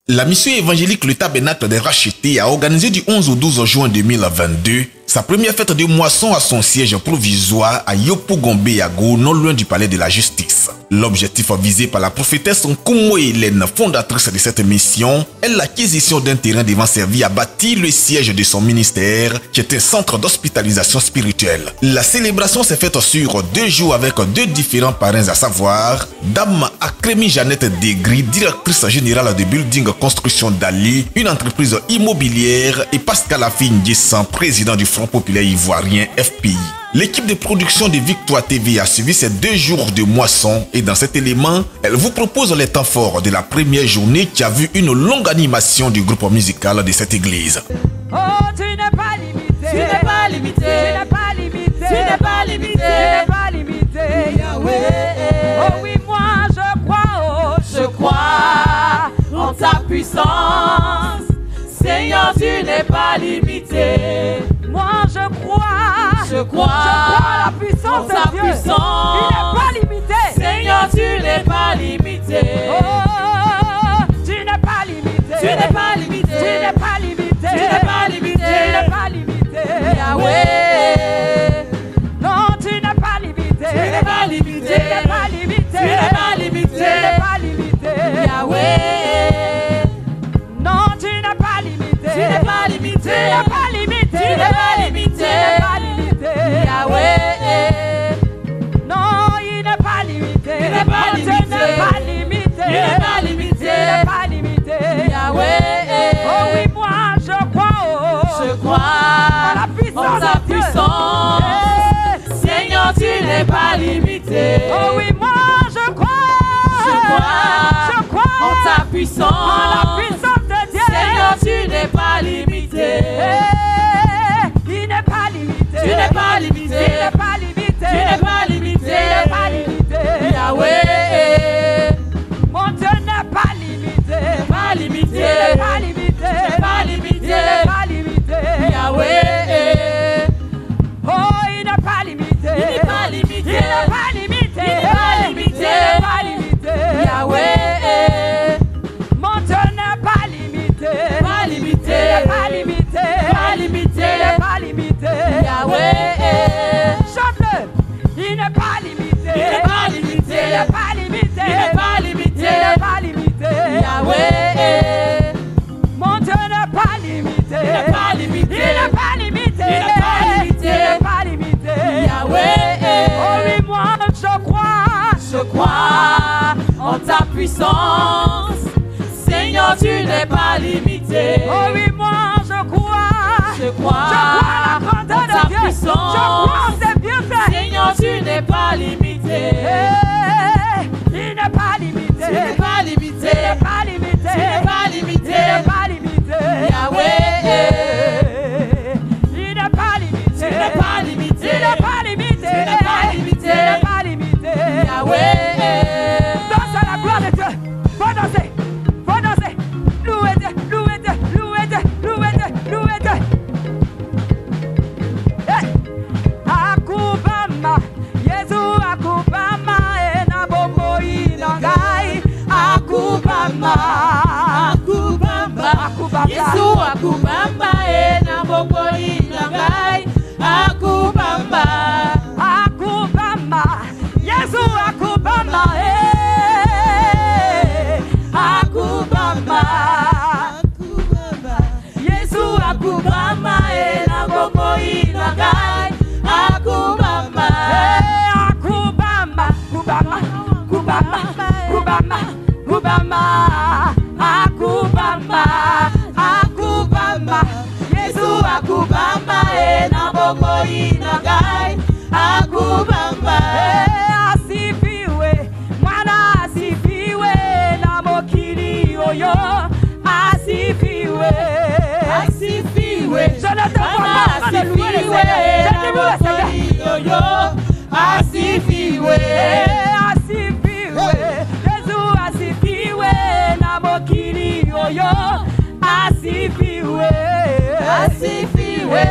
La mission évangélique Le Tabernacle des Rachetés a organisé du 11 au 12 juin 2022 sa première fête de moisson à son siège provisoire à Yopougon-Béago, non loin du palais de la justice. L'objectif visé par la prophétesse Nkumo Hélène, fondatrice de cette mission, est l'acquisition d'un terrain devant servir à bâtir le siège de son ministère, qui est un centre d'hospitalisation spirituelle. La célébration s'est faite sur 2 jours avec 2 différents parrains, à savoir Dame Akremi Jeannette Degri, directrice générale de Building Construction d'Ali, une entreprise immobilière, et Pascal Afine Ndiessan, président du Front populaire ivoirien FPI. L'équipe de production de Victoire TV a suivi ces 2 jours de moisson et dans cet élément, elle vous propose les temps forts de la première journée qui a vu une longue animation du groupe musical de cette église. Oh, tu n'es pas limité, tu n'es pas limité, tu n'es pas limité, tu n'es pas limité, tu n'es pas limité, Yahweh. Oh oui, moi je crois en ta puissance, Seigneur, tu n'es pas limité. Moi je crois à la puissance de Dieu. Il n'est pas limité. Seigneur, tu n'es pas limité. Oh, tu n'es pas limité. Tu n'es pas limité. Tu n'es pas limité. Tu n'es pas limité. Tu n'es pas limité. Yahweh. Non, tu n'es pas limité. Tu n'es pas limité. Tu n'es pas limité. Tu n'es pas limité. Tu n'es pas limité. Yahweh. Non, tu n'es pas limité. Tu n'es pas limité. Tu n'es pas limité. Tu n'es pas limité. Tu n'es pas limité. Yahweh. Non, il n'est pas limité. Il n'est pas limité. Il n'est pas limité. Il n'est pas limité. Il n'est pas limité. Yahweh. Oh oui, moi je crois à la puissance de Dieu. Seigneur, tu n'es pas limité. Oh oui, moi je crois en ta puissance. En la puissance de Dieu. Seigneur, tu n'es pas limité. Il n'est pas limité. Tu n'es pas limité. Tu n'es pas limité. Tu n'es pas limité. Tu n'es pas limité. Yahweh. Mon Dieu n'est pas limité. Pas limité. Tu n'es pas limité. Tu n'es pas limité. Tu n'es pas limité. Yahweh. Oh, il n'est pas limité. Il n'est pas limité. Il n'est pas limité. Il n'est pas limité. Il n'est pas limité. Yahweh. Mon Dieu n'est pas limité. Pas limité. Il n'est pas limité. Pas limité. Il n'est pas limité. Yahweh. Chante-le. Il n'est pas limité. Il n'est pas limité. Il n'est pas limité. Il n'est pas limité. Il n'est pas limité. Yahweh. Mon Dieu n'est pas limité. Il n'est pas limité. Il n'est pas limité. Il n'est pas limité. Il n'est pas limité. Yahweh. Oh oui, moi je crois en ta puissance. Seigneur, tu n'es pas limité. Oh oui, moi je crois à la grandeur de Dieu. Je crois en ses bienfaits. Seigneur, tu n'es pas limité. Il n'est pas limité. Tu n'es pas limité. Tu n'es pas limité. Tu n'es pas limité. Tu n'es pas limité. Yahweh. Il n'est pas limité. Tu n'es pas limité. Tu n'es pas limité. Tu n'es pas limité. Tu n'es pas limité. Yahweh. Danse à la gloire de Dieu. Faut danser. Faut danser. Louez Dieu. Louez Dieu. Louez Dieu. Louez Dieu. Louez Dieu. Hey. Akubama. Yesu akubama. Ena bombo inangai. Akubama. Akubama. Akubama. Yesu akubama. Ena bombo inangai. Akubama. Akubama. Yesu akubama. Akubama. Yesu akubama. Ena bombo inangai. Akubama. Akubama. Kubama. Kubama. Kubama. Kubama. Akubama. Akubama. Yesu akubama. Ena bombo inangai. Akubama. Asifiwe. Mwana asifiwe. Na mokili oyo. Asifiwe. Asifiwe. Je ne te vois pas de louer le Seigneur. Je te loue le Seigneur. Asifiwe. Asifiwe. Yesu asifiwe. Na mokili oyo. Asifiwe. Asifiwe.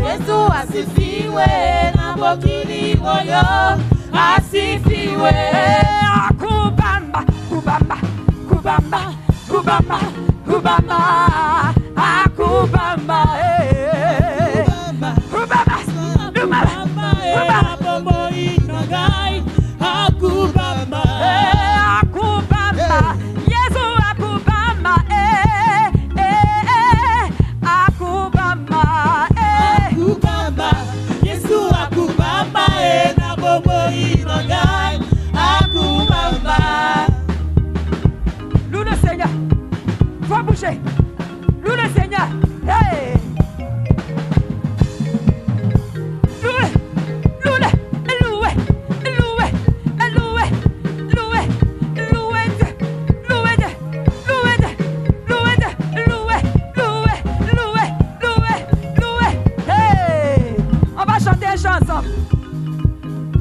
Yesu asifiwe. Na mokili oyo. Asifiwe. Akubamba. Kubamba. Kubamba. Kubamba. Kubamba, Akubamba, Kubamba, Akubamba, Akubamba, Yesu Akubamba, Akubamba, Akubamba, Yesu Akubamba, na bobo inogai, Akubamba. Loue le Seigneur, faut bouger. Loue le Seigneur, hey.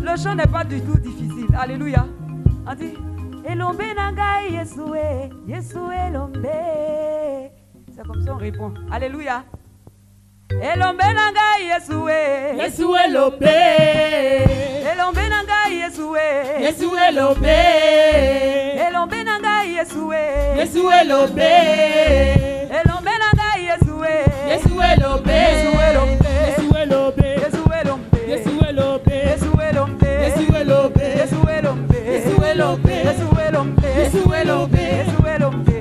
Le chant n'est pas du tout difficile. Alléluia. On dit Elombe nangai Yesue, Yesue Elombe. C'est comme ça on répond. Alléluia. Elombe nangai Yesue, Yesue Elombe. Elombe nangai Yesue, Yesue Elombe. Elombe nangai Yesue, Yesue Elombe. Elombe nangai Yesue, Yesue Elombe. Yesue Elombe. Yesue Elombe. Yesue Elombe. Yesue Elombe. Yesue Elombe. Yesue Elombe. Yesue Elombe. Yesue Elombe. Yesue Elombe. Yesue Elombe.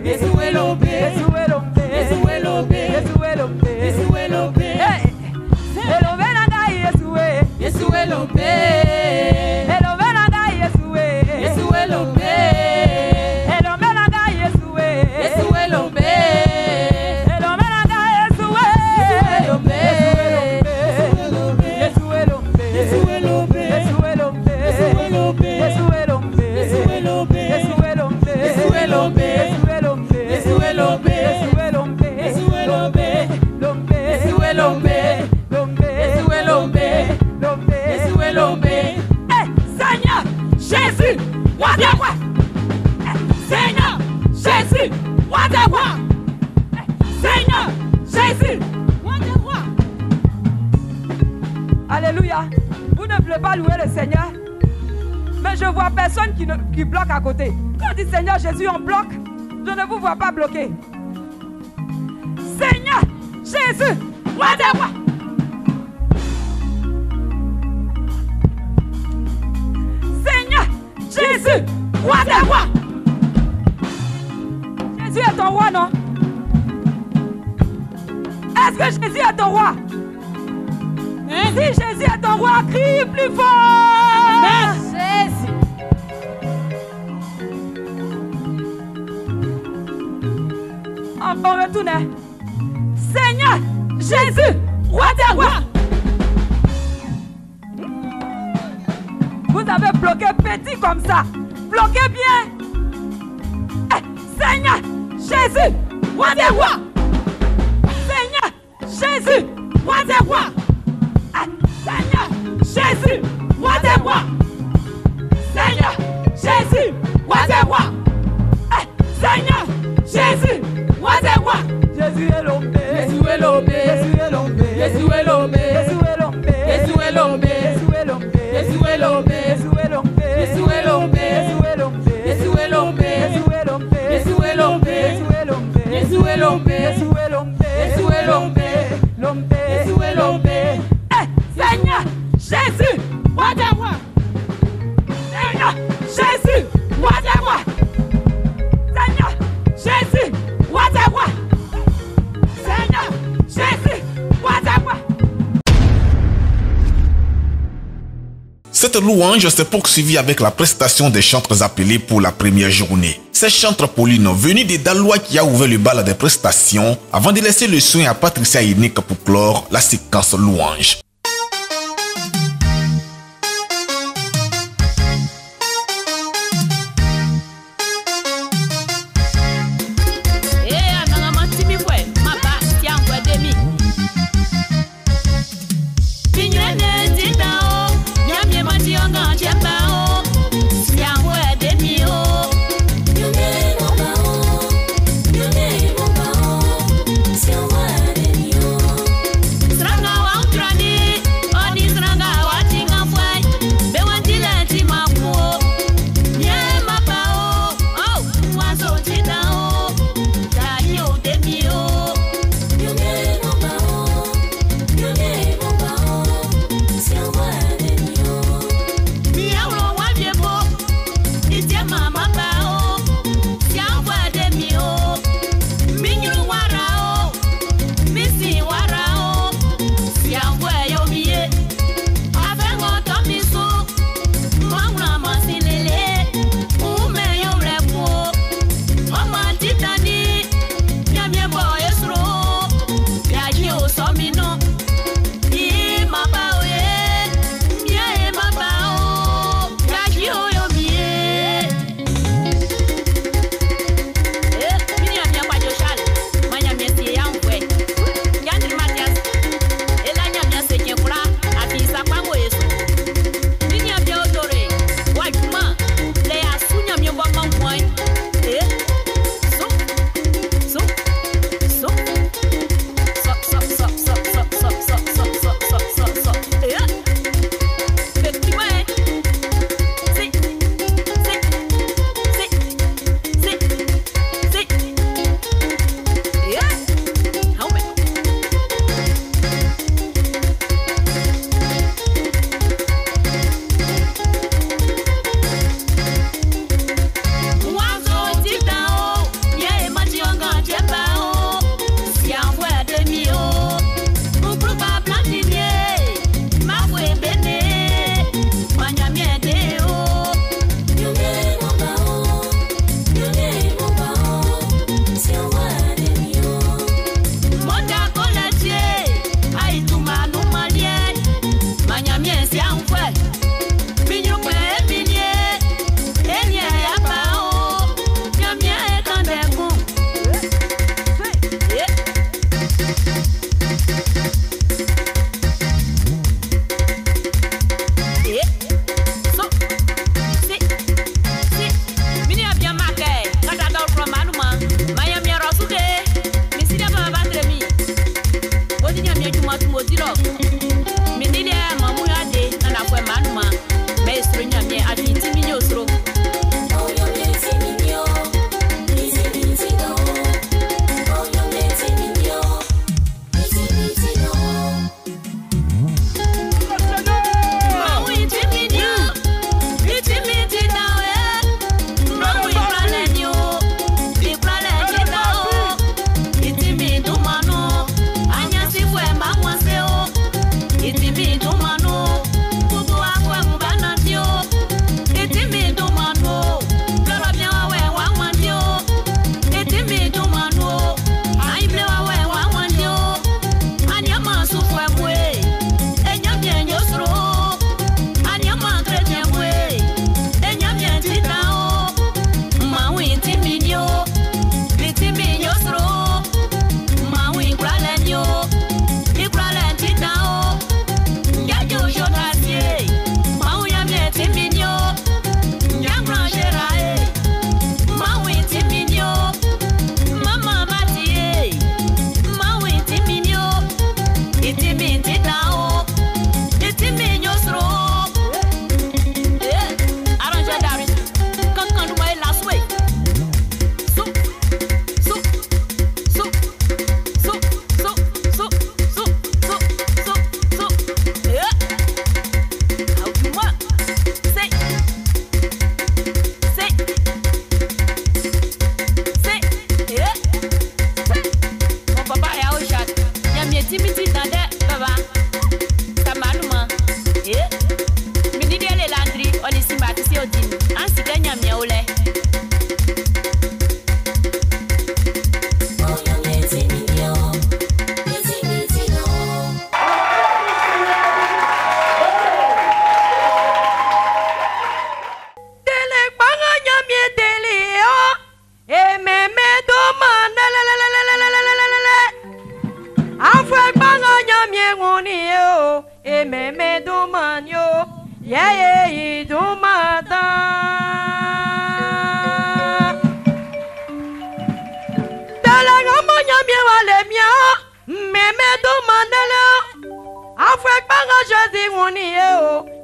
Yesue Elombe. Yesue Elombe. Yesue Elombe. Yesue Elombe. Yesue Elombe. Yesue Elombe. Elombe nangai Yesue. Yesue Elombe. Elombe nangai Yesue. Yesue Elombe. Elombe nangai Yesue. Yesue Elombe. Elombe nangai Yesue. Elombe. Yesue Elombe. Yesue Elombe. Yesue Elombe. Yesue Elombe. Yesue Elombe. Yesue Elombe. Yesue Elombe. Yesue Elombe. Yesue Elombe. Yesue Elombe. Yesue Elombe. Yesue Elombe. Lombe. Yesue Elombe. Lombe. Yesue Elombe. Lombe. Yesue Elombe. Seigneur Jésus, roi des rois. Seigneur Jésus, roi des rois. Seigneur Jésus, roi des rois. Alléluia. Vous ne voulez pas louer le Seigneur, mais je vois personne qui bloque à côté. Quand on dit Seigneur Jésus, on bloque. Je ne vous vois pas bloquer. Seigneur Jésus, roi des rois. Seigneur Jésus, roi des rois. Jésus est ton roi, non? Est-ce que Jésus est ton roi? Si Jésus est ton roi, crie plus fort. Jésus. On retourne. Seigneur Jésus, roi des rois. Vous avez bloqué petit comme ça. Bloquez bien. Seigneur Jésus, roi des rois. Seigneur Jésus, roi des rois. Seigneur Jésus, roi des rois. Seigneur Jésus, roi des rois. Seigneur Jésus, roi des rois. Jésus est l'homme. Yesue Elombe. Jésus est l'homme. Yesue Elombe. Jésus est l'homme. Yesue Elombe. Jésus est l'homme. Yesue Elombe. Jésus est l'homme. Yesue Elombe. Jésus est l'homme. Yesue Elombe. Jésus est l'homme. Yesue Elombe. Jésus est l'homme. Yesue Elombe. Jésus est l'homme. Yesue Elombe. L'homme. Yesue Elombe. Seigneur Jésus, roi des rois. Seigneur Jésus, roi des rois. Seigneur Jésus, roi des rois. Seigneur Jésus, roi des rois. Cette louange s'est poursuivie avec la prestation des chantres appelés pour la première journée. C'est chantre Pauline, venu des Dalois, qui a ouvert le bal des prestations avant de laisser le soin à Patricia Inique pour clore la séquence louange. Stranga wa utrani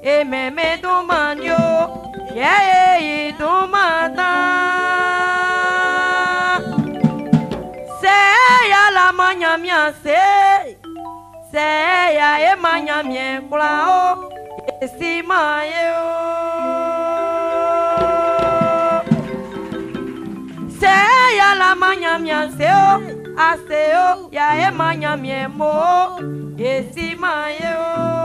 Et même domano, yeah, domanda. C'est ya la manya mia, c'est ya manya mia, clao, et si mayo. C'est ya la manya mia, c'est aseo, ya manya mia mo, et si mayo.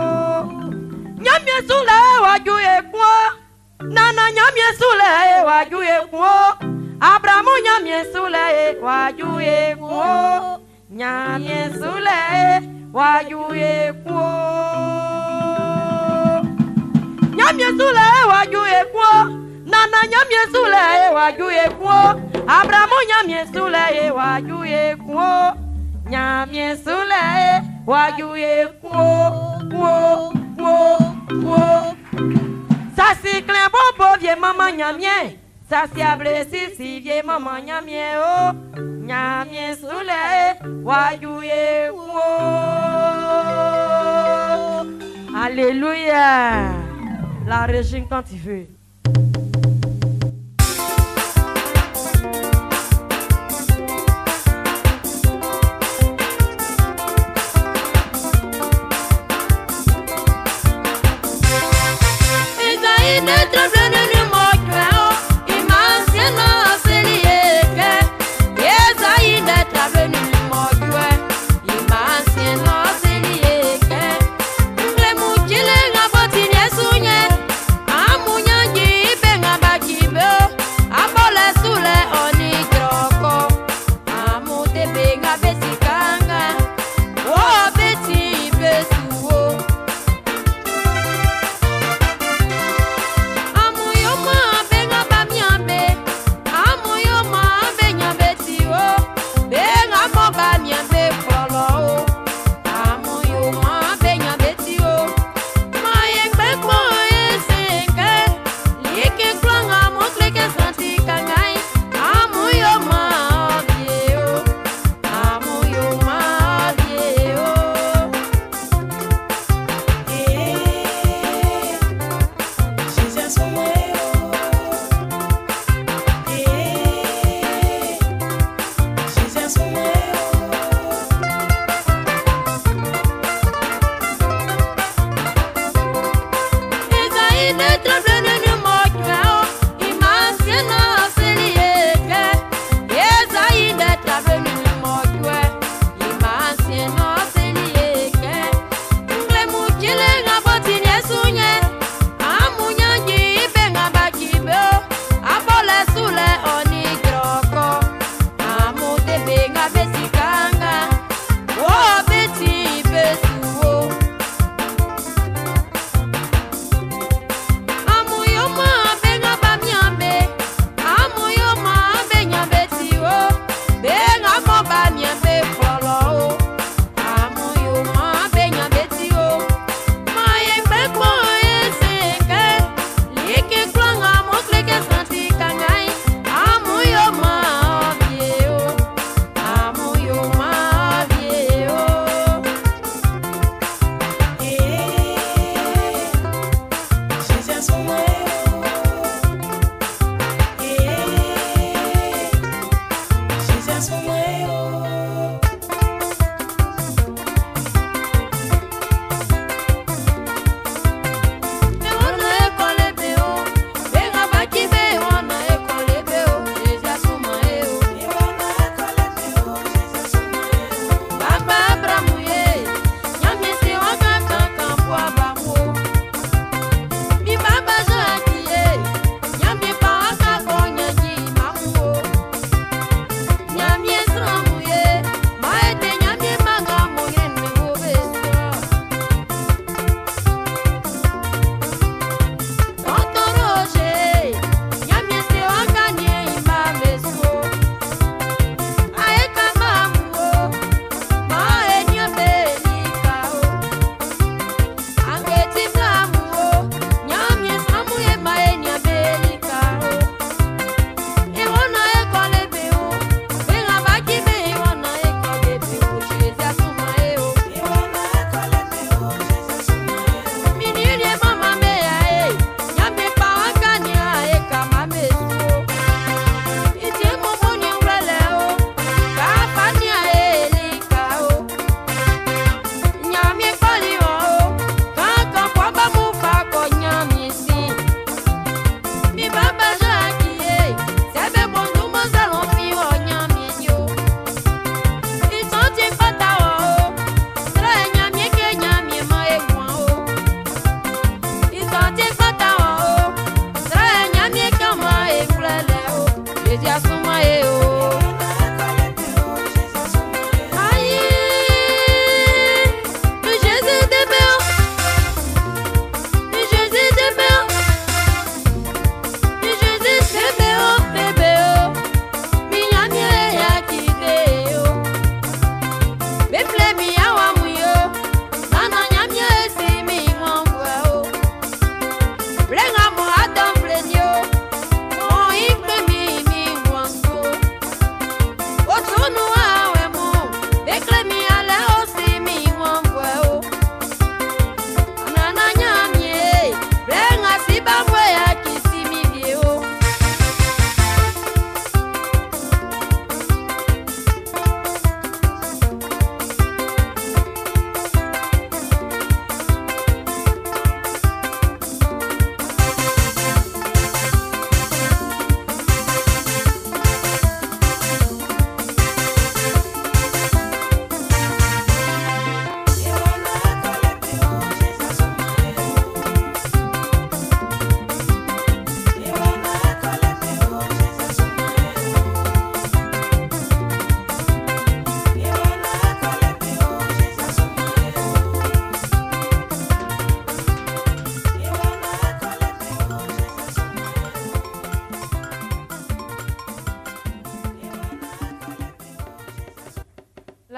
Nyamye sule wajuye kwa Nana nyamye sule wajuye kwa Abramu nyamye sule wajuye kwa Nyamye sule wajuye kwa Nyamye sule wajuye kwa Nana nyamye sule wajuye kwa Abramu nyamye sule wajuye kwa Nyamye sule wajuye kwa Ça c'est clair bon vieux maman nyamien. Ça c'est ablessi si vieux maman nyamien oh. Nyamien soleil wayouye wo. Alléluia. La région quand tu veux.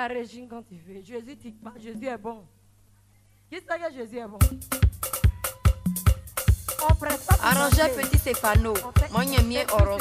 la régime quand tu veux. Jésus tique pas, Jésus est bon. Qui sait que Jésus est bon? On presse pas. Arrangez petit Stéphano. Moi, je m'y oros.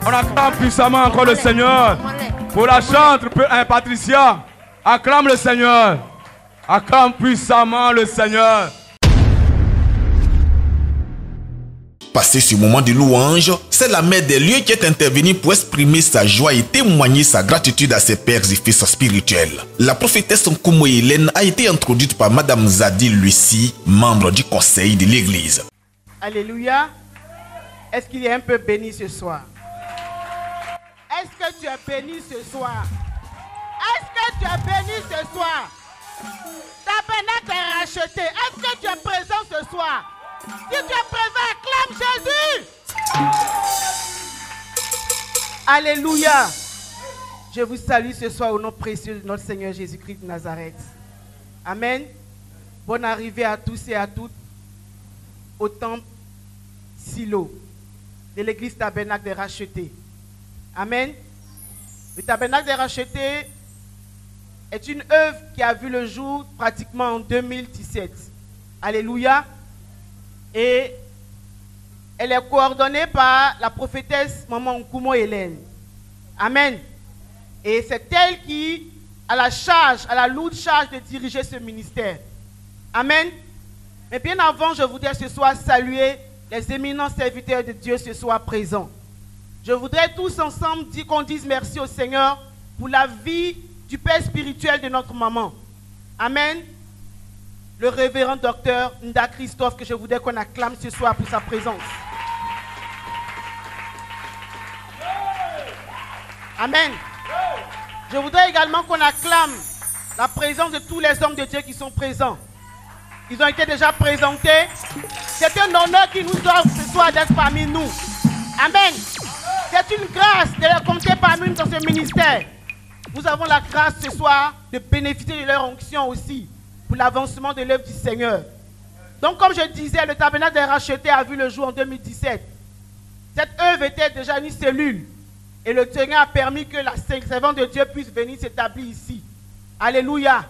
On acclame puissamment encore le Seigneur. Pour la chante, Patricia, acclame le Seigneur. Acclame puissamment le Seigneur. Passé ce moment de louange, c'est la mère des lieux qui est intervenue pour exprimer sa joie et témoigner sa gratitude à ses pères et fils spirituels. La prophétesse Nkumo Hélène a été introduite par Madame Zadi Lucie, membre du conseil de l'église. Alléluia. Est-ce qu'il est un peu béni ce soir? Est-ce que tu es béni ce soir? Est-ce que tu es béni ce soir? Ta pénètre est rachetée. Est-ce que tu es présent ce soir? Si tu es présent, acclame Jésus. Alléluia. Je vous salue ce soir au nom précieux de notre Seigneur Jésus-Christ de Nazareth. Amen. Bonne arrivée à tous et à toutes au temple Silo de l'église Tabernacle des Rachetés. Amen. Le Tabernacle des Rachetés est une œuvre qui a vu le jour pratiquement en 2017. Alléluia. Et elle est coordonnée par la prophétesse Maman Nkumo Hélène. Amen. Et c'est elle qui a la lourde charge de diriger ce ministère. Amen. Mais bien avant, je voudrais ce soir saluer les éminents serviteurs de Dieu ce soir présents. Je voudrais tous ensemble dire qu'on dise merci au Seigneur pour la vie du Père spirituel de notre maman. Amen. Le révérend docteur Nda Christophe, que je voudrais qu'on acclame ce soir pour sa présence. Amen. Je voudrais également qu'on acclame la présence de tous les hommes de Dieu qui sont présents. Ils ont été déjà présentés. C'est un honneur qui nous offre ce soir d'être parmi nous. Amen. C'est une grâce de les compter parmi nous dans ce ministère. Nous avons la grâce ce soir de bénéficier de leur onction aussi pour l'avancement de l'œuvre du Seigneur. Donc comme je disais, le Tabernacle des Rachetés a vu le jour en 2017. Cette œuvre était déjà une cellule. Et le Seigneur a permis que la servante de Dieu puisse venir s'établir ici. Alléluia. Amen.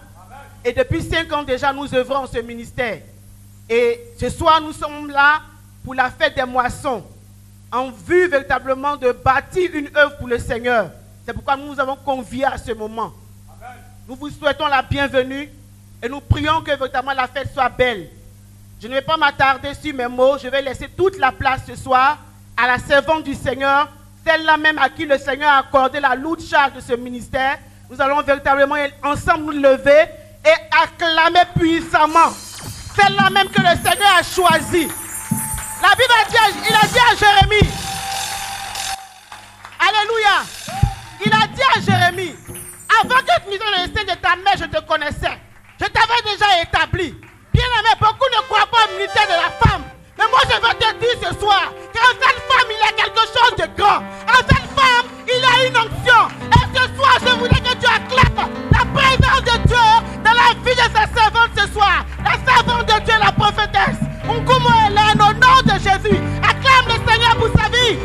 Et depuis 5 ans déjà, nous œuvrons en ce ministère. Et ce soir, nous sommes là pour la fête des moissons, en vue véritablement de bâtir une œuvre pour le Seigneur. C'est pourquoi nous nous avons conviés à ce moment. Amen. Nous vous souhaitons la bienvenue et nous prions que véritablement la fête soit belle. Je ne vais pas m'attarder sur mes mots, je vais laisser toute la place ce soir à la servante du Seigneur, celle-là même à qui le Seigneur a accordé la lourde charge de ce ministère. Nous allons véritablement ensemble nous lever et acclamer puissamment. Celle-là même que le Seigneur a choisie. La Bible a dit, il a dit à Jérémie, alléluia, il a dit à Jérémie, avant que tu mises dans le sein de ta mère, je te connaissais. Je t'avais déjà établi. Bien aimé, beaucoup ne croient pas au ministère de la femme. Mais moi je veux te dire ce soir qu'en cette femme il y a quelque chose de grand. En cette femme il y a une onction. Et ce soir je voulais que tu acclames la présence de Dieu dans la vie de sa servante ce soir. La servante de Dieu, la prophétesse Nkumo Hélène, au nom de Jésus. Acclame le Seigneur pour sa vie.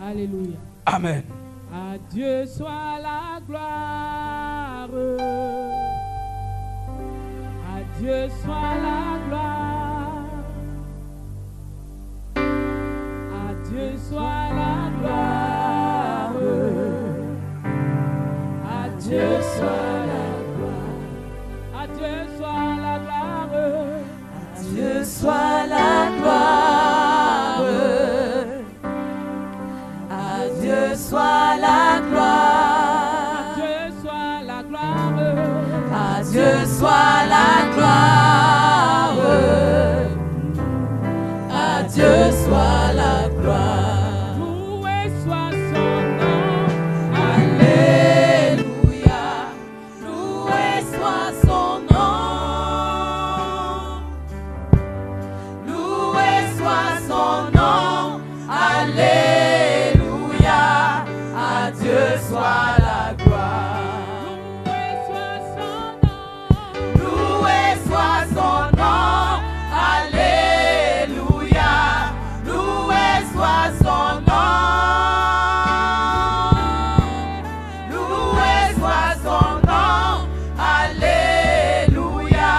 Alléluia. Amen. À Dieu soit la gloire. À Dieu soit la gloire. À Dieu soit la gloire. À Dieu soit la gloire. À Dieu soit la gloire. À Dieu soit la gloire. À Dieu soit la gloire. À Dieu soit la gloire. À Dieu soit la gloire. À Dieu soit la gloire. Loué soit son nom. Alléluia. Loué soit son nom. Loué soit son nom. Alléluia. À Dieu soit la gloire. Loué soit son nom. Alléluia. Loué soit son nom. Loué soit son nom. Alléluia.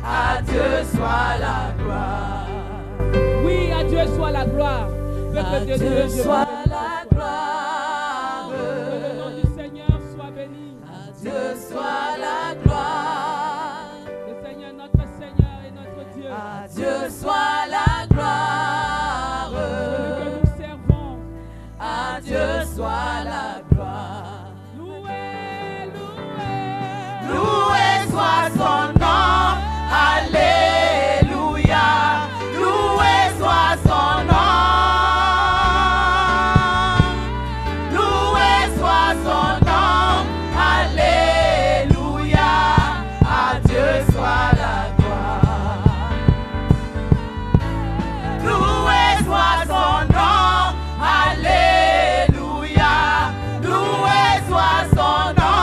À Dieu soit la gloire. peuple de Dieu, je soit bénis la ce soir. gloire. Que le nom du Seigneur soit béni. À Dieu soit la gloire. Le Seigneur, notre Seigneur et notre Dieu. À Dieu soit la gloire. Celui que nous servons. À Dieu soit la gloire. Loué, loué. Loué soit son nom. Alléluia. Loué soit son nom. Loué soit son nom. Alléluia. À Dieu soit la gloire. Loué soit son nom. Alléluia. Loué soit son nom.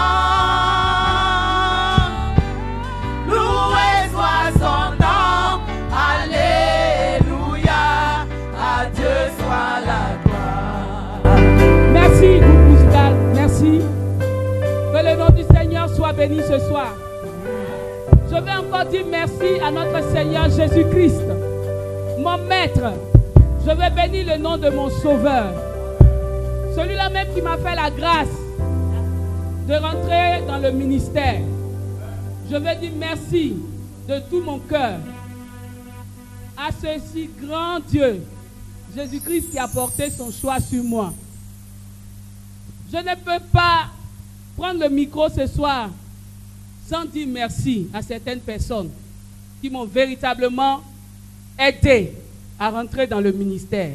Loué soit son nom. Alléluia. À Dieu soit la gloire. Merci, groupe musical. Merci. Que le nom du Seigneur soit béni ce soir. Je vais encore dire merci à notre Seigneur Jésus-Christ, mon maître. Je vais bénir le nom de mon sauveur. Celui-là même qui m'a fait la grâce de rentrer dans le ministère. Je vais dire merci de tout mon cœur à ce si grand Dieu, Jésus-Christ, qui a porté son choix sur moi. Je ne peux pas prendre le micro ce soir sans dire merci à certaines personnes qui m'ont véritablement aidé à rentrer dans le ministère.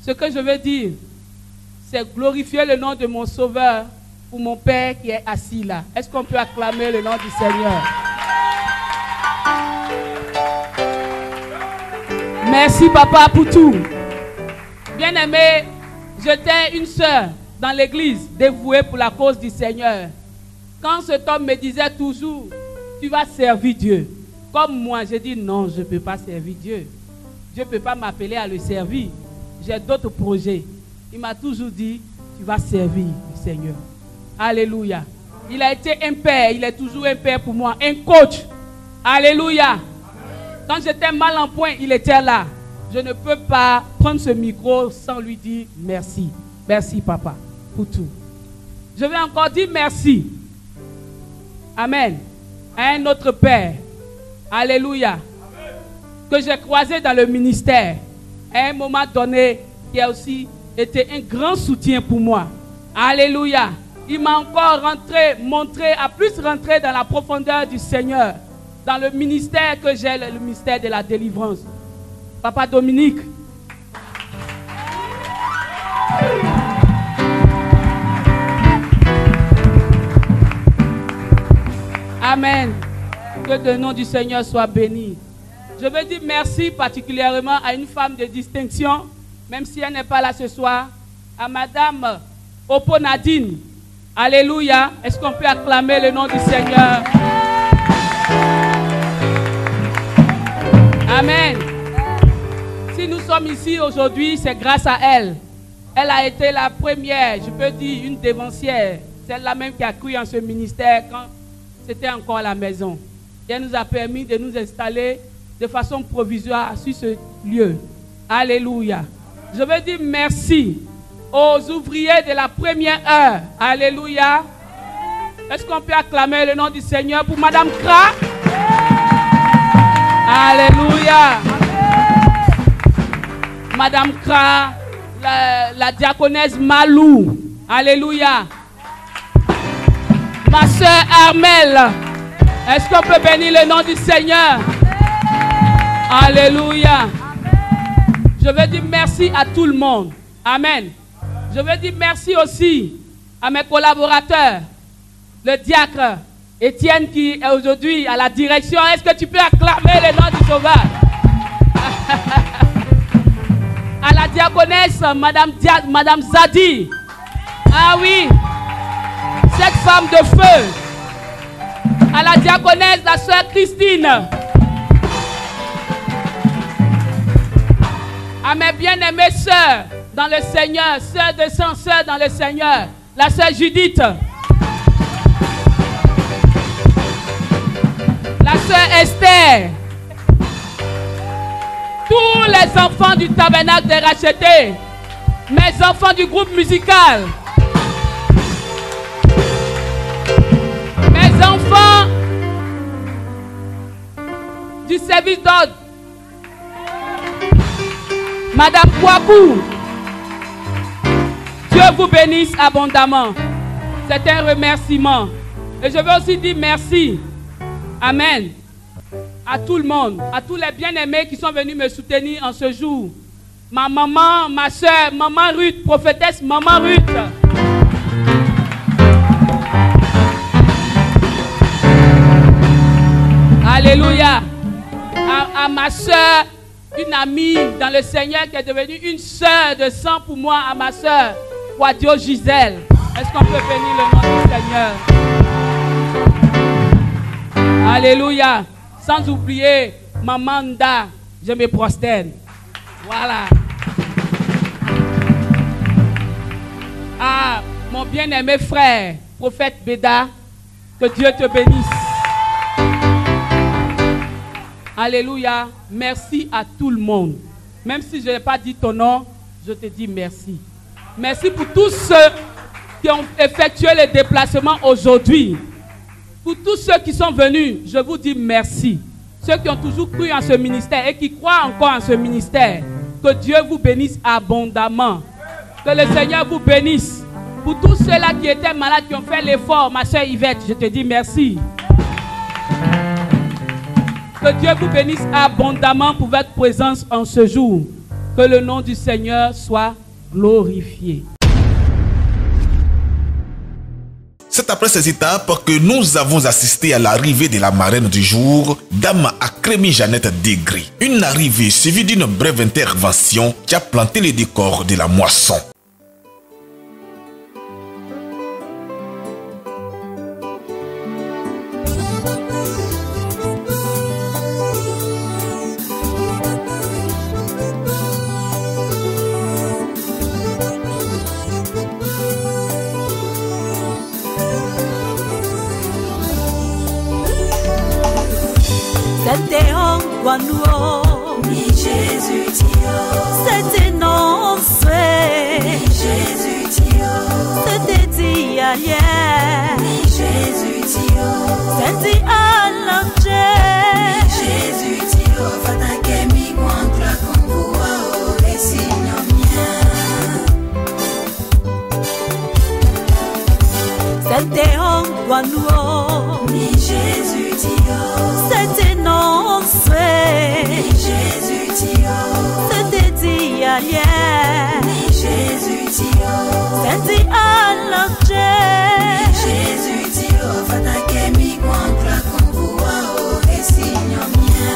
Ce que je veux dire, c'est glorifier le nom de mon sauveur pour mon Père qui est assis là. Est-ce qu'on peut acclamer le nom du Seigneur? Merci papa pour tout. Bien-aimé, j'étais une sœur dans l'église dévouée pour la cause du Seigneur. Quand cet homme me disait toujours, tu vas servir Dieu. Comme moi, j'ai dit non, je ne peux pas servir Dieu. Dieu ne peut pas m'appeler à le servir. J'ai d'autres projets. Il m'a toujours dit, tu vas servir le Seigneur. Alléluia. Il a été un père, il est toujours un père pour moi, un coach. Alléluia. Quand j'étais mal en point, il était là. Je ne peux pas prendre ce micro sans lui dire merci. Merci papa pour tout. Je vais encore dire merci. Amen. À un autre père. Alléluia. Que j'ai croisé dans le ministère. À un moment donné, qui a aussi été un grand soutien pour moi. Alléluia. Il m'a encore montré, à plus rentrer dans la profondeur du Seigneur. Dans le ministère que j'ai, le ministère de la délivrance. Papa Dominique. Amen. Que le nom du Seigneur soit béni. Je veux dire merci particulièrement à une femme de distinction, même si elle n'est pas là ce soir, à Madame Opo Nadine. Alléluia. Est-ce qu'on peut acclamer le nom du Seigneur? Amen. Si nous sommes ici aujourd'hui, c'est grâce à elle. Elle a été la première, je peux dire une dévancière, celle-là même qui a cru en ce ministère quand c'était encore à la maison. Et elle nous a permis de nous installer de façon provisoire sur ce lieu. Alléluia. Je veux dire merci aux ouvriers de la première heure. Alléluia. Est-ce qu'on peut acclamer le nom du Seigneur pour Madame Kra? Alléluia. Madame Kra, la diaconesse Malou. Alléluia. Ma soeur Armelle. Est-ce qu'on peut bénir le nom du Seigneur? Alléluia. Je veux dire merci à tout le monde. Amen. Je veux dire merci aussi à mes collaborateurs. Le diacre Étienne qui est aujourd'hui à la direction. Est-ce que tu peux acclamer le nom du Sauveur? À la diaconesse, Madame Zadi. Ah oui, cette femme de feu. À la diaconesse, la sœur Christine. À mes bien-aimées sœurs dans le Seigneur, sœurs de sang, sœurs dans le Seigneur, la sœur Judith. La sœur Esther. tous les enfants du tabernacle des rachetés, mes enfants du groupe musical, mes enfants du service d'ordre, Madame Kouakou, Dieu vous bénisse abondamment. C'est un remerciement. Et je veux aussi dire merci. Amen. À tout le monde, à tous les bien-aimés qui sont venus me soutenir en ce jour. Ma maman, ma soeur, maman Ruth, prophétesse maman Ruth. Alléluia. À ma soeur, une amie dans le Seigneur qui est devenue une soeur de sang pour moi, à ma soeur, Wadio Gisèle. Est-ce qu'on peut bénir le nom du Seigneur? Alléluia. Sans oublier Maman Nda, je me prosterne. Voilà. Ah, mon bien-aimé frère, prophète Béda, que Dieu te bénisse. Alléluia. Merci à tout le monde. Même si je n'ai pas dit ton nom, je te dis merci. Merci pour tous ceux qui ont effectué le déplacement aujourd'hui. Pour tous ceux qui sont venus, je vous dis merci. Ceux qui ont toujours cru en ce ministère et qui croient encore en ce ministère, que Dieu vous bénisse abondamment. Que le Seigneur vous bénisse. Pour tous ceux-là qui étaient malades, qui ont fait l'effort, ma soeur Yvette, je te dis merci. Que Dieu vous bénisse abondamment pour votre présence en ce jour. Que le nom du Seigneur soit glorifié. C'est après ces étapes que nous avons assisté à l'arrivée de la marraine du jour, Dame Akremi Jeannette Degri. Une arrivée suivie d'une brève intervention qui a planté le décor de la moisson. C'était en Guanou, ni Jésus Tio. C'était non fait, ni Jésus Tio. C'était dit hier, ni Jésus Tio. C'était à l'entrée, ni Jésus Tio. Fatake mi contre convoa au résignamien. C'était en Guanou, ni Jésus Tio. C'était non fait, ni Jésus Tio. C'était dit hier, ni Jésus Tio. C'était à l'entrée, ni Jésus Tio. Fatake mi contre convoa au résignamien.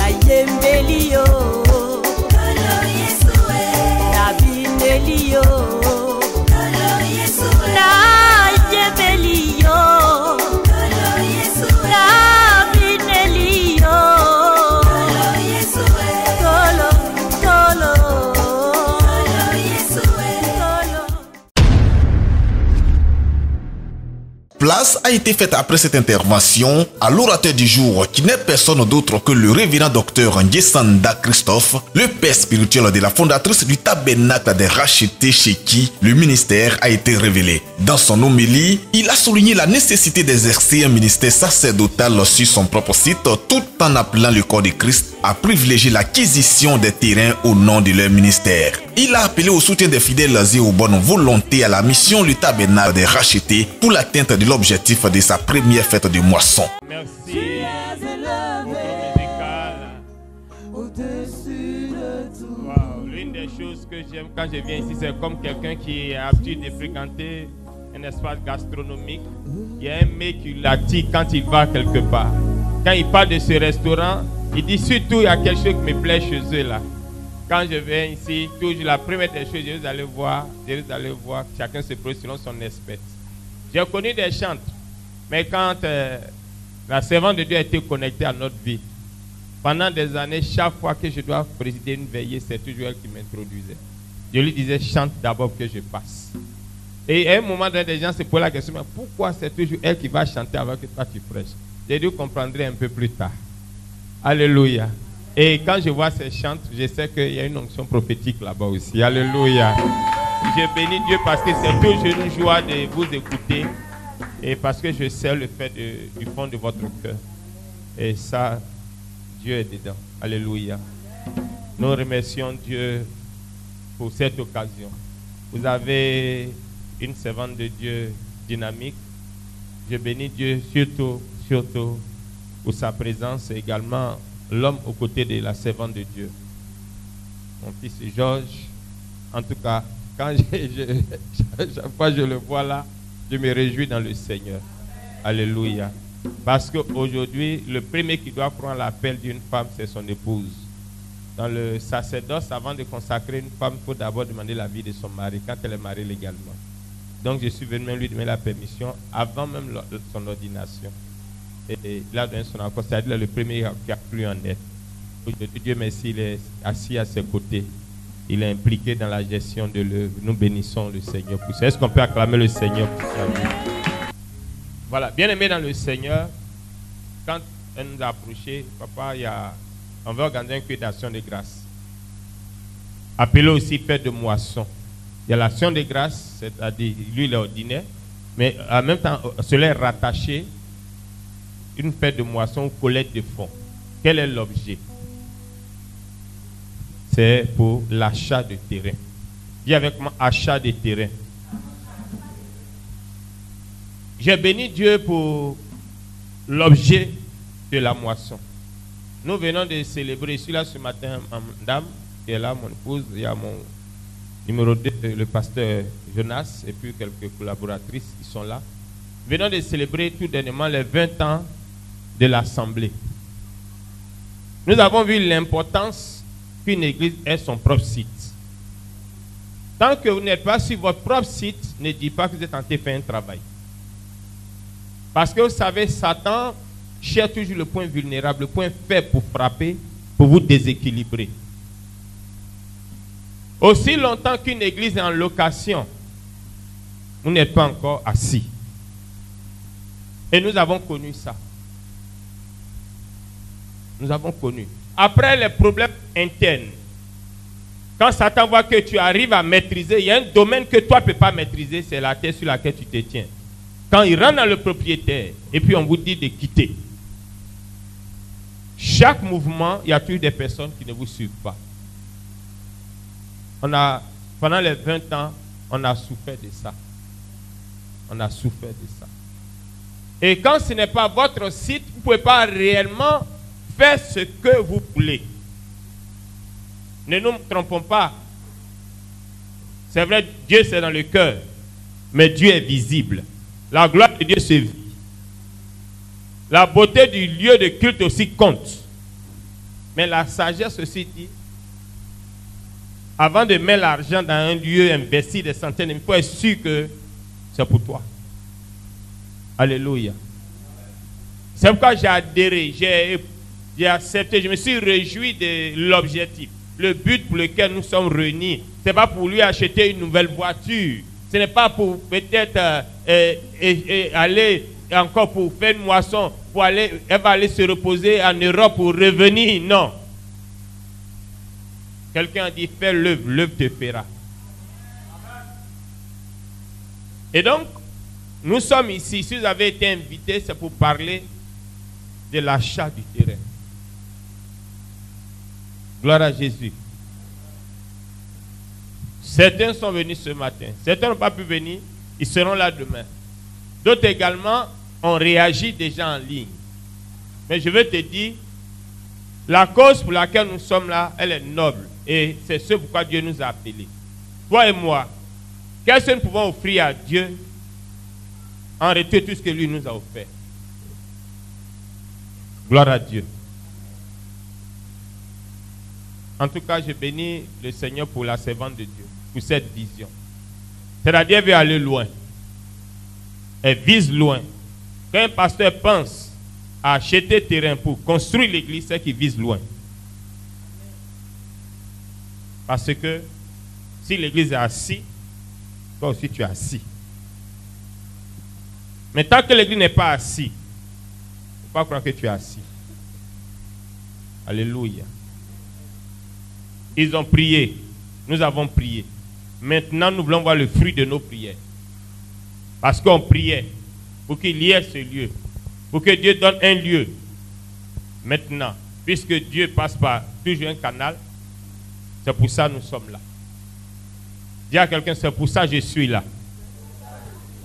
Ayembelio, Kalo Yesue, Nabinelio, Kalo Yesue, Nayebelio, Kalo Yesue, Nabinelio, Kalo Yesue, Kalo, Kalo, Kalo Yesue, Kalo. Place a été faite après cette intervention à l'orateur du jour qui n'est personne d'autre que le révérend docteur Ngesanda Christophe, le père spirituel de la fondatrice du tabernacle des rachetés chez qui le ministère a été révélé. Dans son homélie, il a souligné la nécessité d'exercer un ministère sacerdotal sur son propre site tout en appelant le corps de Christ à privilégier l'acquisition des terrains au nom de leur ministère. Il a appelé au soutien des fidèles et aux bonnes volontés à la mission du tabernacle des rachetés pour l'atteinte de l'objectif de sa première fête de moisson. Merci. Wow. L'une des choses que j'aime quand je viens ici, c'est comme quelqu'un qui a l'habitude de fréquenter un espace gastronomique. Il y a un mec qui l'attire quand il va quelque part. Quand il parle de ce restaurant, il dit surtout il y a quelque chose qui me plaît chez eux là. Quand je viens ici, toujours la première des choses, je vais aller voir chacun se pose selon son espèce. J'ai connu des chantres, mais quand la servante de Dieu a été connectée à notre vie, pendant des années, chaque fois que je dois présider une veillée, c'est toujours elle qui m'introduisait. Je lui disais, chante d'abord que je passe. Et à un moment donné, des gens se posent la question, mais pourquoi c'est toujours elle qui va chanter avant que toi tu prêches? J'ai dû comprendre un peu plus tard. Alléluia. Et quand je vois ces chants, je sais qu'il y a une onction prophétique là-bas aussi. Alléluia. Je bénis Dieu parce que c'est toujours une joie de vous écouter et parce que je sais le fait du fond de votre cœur. Et ça, Dieu est dedans. Alléluia. Nous remercions Dieu pour cette occasion. Vous avez une servante de Dieu dynamique. Je bénis Dieu surtout pour sa présence et également l'homme aux côtés de la servante de Dieu. Mon fils Georges, en tout cas, quand chaque fois que je le vois là, je me réjouis dans le Seigneur. Alléluia. Parce qu'aujourd'hui, le premier qui doit prendre l'appel d'une femme, c'est son épouse. Dans le sacerdoce, avant de consacrer une femme, il faut d'abord demander l'avis de son mari, quand elle est mariée légalement. Donc je suis venu même lui donner la permission avant même son ordination. Et là, dans son accord, c'est-à-dire le premier qui a cru en elle. Dieu merci, il est assis à ses côtés. Il est impliqué dans la gestion de l'œuvre. Nous bénissons le Seigneur pour ça. Est-ce qu'on peut acclamer le Seigneur pour sa vie? Voilà, bien aimé dans le Seigneur, quand elle nous a approché, papa, on va organiser un culte d'action de grâce. Appelé aussi fête de moisson. Il y a l'action de grâce, c'est-à-dire lui il est ordinaire, mais en même temps, cela est rattaché une fête de moisson ou collecte de fonds. Quel est l'objet? C'est pour l'achat de terrain. Dis avec moi, achat de terrain. J'ai béni Dieu pour l'objet de la moisson. Nous venons de célébrer, je suis là ce matin, madame, qui est là, mon épouse, il y a mon numéro 2, le pasteur Jonas, et puis quelques collaboratrices qui sont là. Venons de célébrer tout dernièrement les 20 ans de l'Assemblée. Nous avons vu l'importance qu'une église ait son propre site. Tant que vous n'êtes pas sur votre propre site, ne dites pas que vous êtes en train de faire un travail. Parce que vous savez, Satan cherche toujours le point vulnérable, le point faible pour frapper, pour vous déséquilibrer. Aussi longtemps qu'une église est en location, vous n'êtes pas encore assis. Et nous avons connu ça. Nous avons connu. Après les problèmes internes, quand Satan voit que tu arrives à maîtriser, il y a un domaine que toi ne peux pas maîtriser, c'est la terre sur laquelle tu te tiens. Quand il rentre dans le propriétaire, et puis on vous dit de quitter. Chaque mouvement, il y a toujours des personnes qui ne vous suivent pas. Pendant les 20 ans, on a souffert de ça. On a souffert de ça. Et quand ce n'est pas votre site, vous ne pouvez pas réellement faire ce que vous voulez. Ne nous trompons pas. C'est vrai, Dieu c'est dans le cœur, mais Dieu est visible. La gloire de Dieu se vit. La beauté du lieu de culte aussi compte. Mais la sagesse aussi dit, avant de mettre l'argent dans un lieu investi des centaines, il faut être sûr que c'est pour toi. Alléluia. C'est pourquoi j'ai adhéré, j'ai accepté, je me suis réjoui de l'objectif. Le but pour lequel nous sommes réunis, ce n'est pas pour lui acheter une nouvelle voiture. Ce n'est pas pour peut-être aller encore pour faire une moisson, elle va aller se reposer en Europe pour revenir. Non. Quelqu'un a dit, fais l'œuvre, l'œuvre te fera. Et donc, nous sommes ici. Si vous avez été invités, c'est pour parler de l'achat du terrain. Gloire à Jésus. Certains sont venus ce matin. Certains n'ont pas pu venir. Ils seront là demain. D'autres également ont réagi déjà en ligne. Mais je veux te dire, la cause pour laquelle nous sommes là, elle est noble. Et c'est ce pourquoi Dieu nous a appelés. Toi et moi, qu'est-ce que nous pouvons offrir à Dieu en retour de tout ce que lui nous a offert? Gloire à Dieu. En tout cas, je bénis le Seigneur pour la servante de Dieu, pour cette vision. C'est-à-dire, elle veut aller loin. Elle vise loin. Quand un pasteur pense à acheter terrain pour construire l'église, c'est qu'il vise loin. Parce que si l'église est assise, toi aussi tu es assis. Mais tant que l'église n'est pas assise, il ne faut pas croire que tu es assis. Alléluia. Ils ont prié. Nous avons prié. Maintenant, nous voulons voir le fruit de nos prières. Parce qu'on priait pour qu'il y ait ce lieu. Pour que Dieu donne un lieu. Maintenant, puisque Dieu passe par toujours un canal, c'est pour ça que nous sommes là. Dis à quelqu'un, c'est pour ça que je suis là.